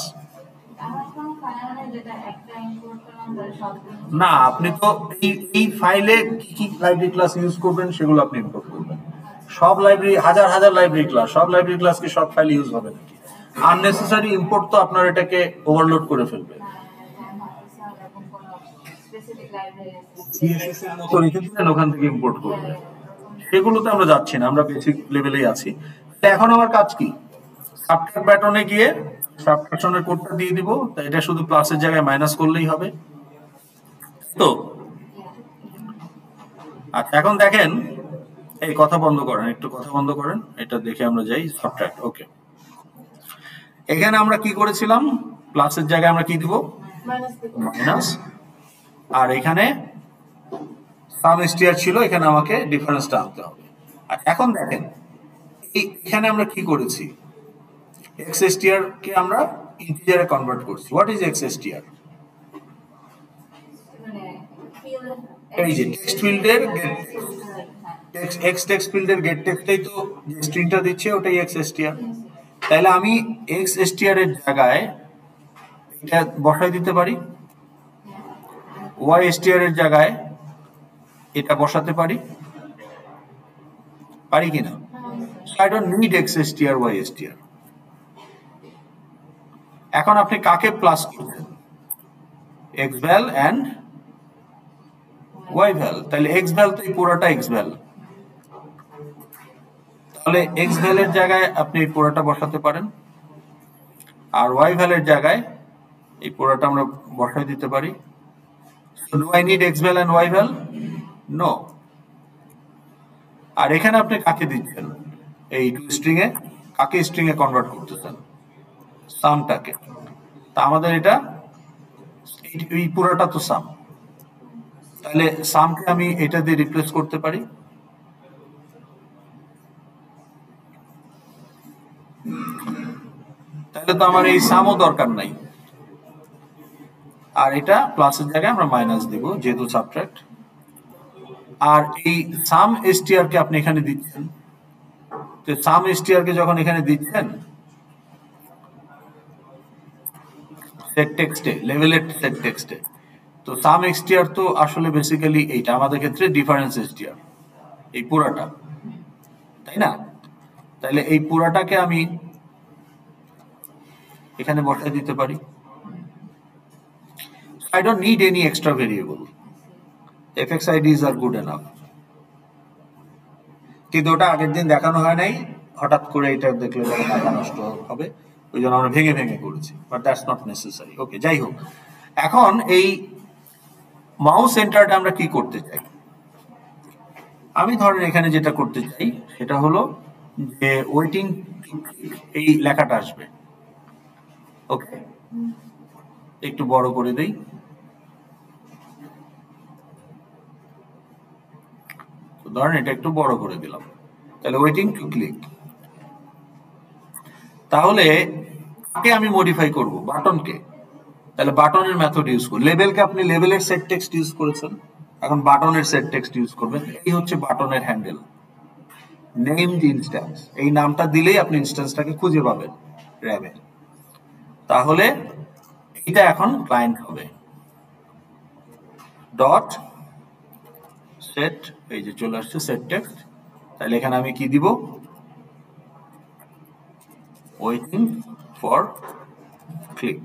না, আপনি তো এই ফাইলে কি কি লাইব্রেরি ক্লাস ইউজ করবেন সেগুলো আপনি ইম্পোর্ট করবেন। সব লাইব্রেরি, হাজার হাজার লাইব্রেরি ক্লাস, সব লাইব্রেরি ক্লাস কি সব ফাইল ইউজ হবে নাকি? আননেসেসারি ইম্পোর্ট তো আপনার এটাকে ওভারলোড করে ফেলবে। ওখান থেকে ইম্পোর্ট করবে, সেগুলোতে আমরা যাচ্ছি না, আমরা বেসিক লেভেলেই আছি। এখন আমার কাজ কি? সাবট্রাক্ট বাটনে গিয়ে সাবট্রাকশনের কোডটা দিয়ে দিব, তাই এটা শুধু প্লাসের জায়গায় মাইনাস করলেই হবে। তো আচ্ছা এখন দেখেন, এই কথা বন্ধ করেন, একটু কথা বন্ধ করেন, এটা দেখে আমরা যাই সাবট্রাক্ট। ওকে, এখানে আমরা কি করেছিলাম, প্লাসের জায়গায় আমরা কি দিব, মাইনাস দিব। মাইনাস, আর এখানে সাম স্টিয়ার ছিল, এখানে আমাকে ডিফারেন্সটা আনতে হবে। আর এখন দেখেন এখানে আমরা কি করেছি, এক্স স্টিয়ার কে আমরা ইন্টিজারে কনভার্ট করছি। What is x stair? মানে এই যে টেক্সট ফিল্ডের গেট টেক্সট, এক্স টেক্সট ফিল্ডের গেট টেক্সটটাই তো যে স্ট্রিংটা দিচ্ছে ওটাই এক্স স্টিয়ার। তাহলে আমি এক্স স্টিয়ারের জায়গায় এটা বসাই দিতে পারি, ওয়াই স্টিয়ারের জায়গায় এটা বসাতে পারি, পারি কিনা? I don't need x str y str. এখন আপনি কাকে প্লাস করছেন, x val and y val। তাহলে x val তো এই পুরোটা x val, তাহলে x val এর জায়গায় আপনি এই পুরোটা বসাতে পারেন, আর y val এর জায়গায় এই পুরোটা আমরা বসাই দিতে পারি। So do I need x val and y val? No. আর এখানে আপনি কাকে দিচ্ছেন, এই টু স্ট্রিং এ কাকে স্ট্রিং এ কনভার্ট করতেছেন, সামটাকে। তা আমাদের এটা এই পুরোটা তো সাম, তাহলে সামকে আমি এটা দিয়ে রিপ্লেস করতে পারি। তাহলে তো আমার এই সামও দরকার নাই, আর এটা প্লাসের জায়গায় আমরা মাইনাস দিব যেহেতু সাবট্রাক্ট। আর এই সাম এসটিআর কে আপনি এখানে দিচ্ছেন, তো সাম এসটিআর কে যখন এখানে দিচ্ছেন সেট টেক্সটে, লেভেলের সেট টেক্সটে, তো সাম এসটিআর তো আসলে বেসিক্যালি এইটা আমাদের ক্ষেত্রে ডিফারেন্স এসটিআর, এই পুরাটা, তাই না? তাহলে এই পুরাটাকে আমি এখানে বসাই দিতে পারি। I don't need any extra variable. fxids are good enough. কিন্তু ওটা আগের দিন দেখানো হয় নাই, হঠাৎ করে এটা দেখলে মাথা নষ্ট হবে, ওই জন্য আমরা ভেঙে ভেঙে করেছি, বাট দ্যাটস নট নেসেসারি। ওকে, যাই হোক, এখন এই মাউস এন্টারটা আমরা কি করতে চাই, আমি ধরেন এখানে যেটা করতে চাই সেটা হলো যে ওয়েটিং এই লেখাটা আসবে। ওকে, একটু বড় করে দেই, ধরেন এটা একটু বড় করে দিলাম, তাহলে ওয়েটিং টু ক্লিক। তাহলে কাকে আমি মডিফাই করব, বাটনকে, তাহলে বাটনের মেথড ইউজ করব। লেবেলকে আপনি লেবেলের সেট টেক্সট ইউজ করেছেন, এখন বাটনের সেট টেক্সট ইউজ করবেন। এই হচ্ছে বাটনের হ্যান্ডেল, নেমড ইনস্ট্যান্স, এই নামটা দিলেই আপনি ইনস্ট্যান্সটাকে খুঁজে পাবেন র্যাবে। তাহলে এটা এখন ক্লায়েন্ট হবে, ডট সেট, এই যে চলে আসছে সেট টেক্সট। তাহলে এখানে আমি কি দিব, ওয়েটিং ফর ক্লিক।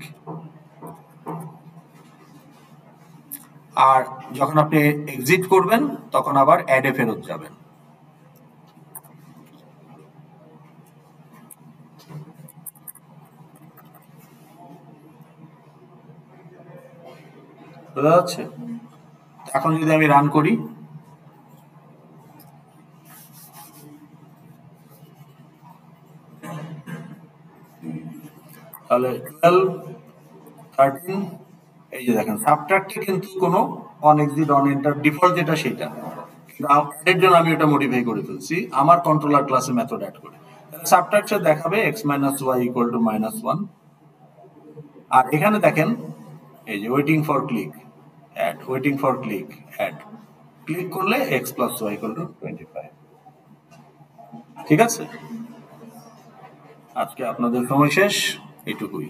আর যখন আপনি এক্সিট করবেন তখন আবার অ্যাডে ফেরত যাবেন। বোঝা যাচ্ছে? এখন যদি আমি রান করি, তাহলে 12, 13, এই যে দেখেন সাবট্রাক্টে কিন্তু কোনো on exit on enter default যেটা সেটা, এর জন্য আমি ওটা মডিফাই করে ফেলছি আমার কন্ট্রোলার ক্লাসে মেথড অ্যাড করে। সাবট্রাক্টে দেখাবে x - y = -1, আর এখানে দেখেন এই যে waiting for click add, waiting for click add, click করলে x + y = 25। ঠিক আছে, আজকে আপনাদের সময় শেষ, এইটুকুই।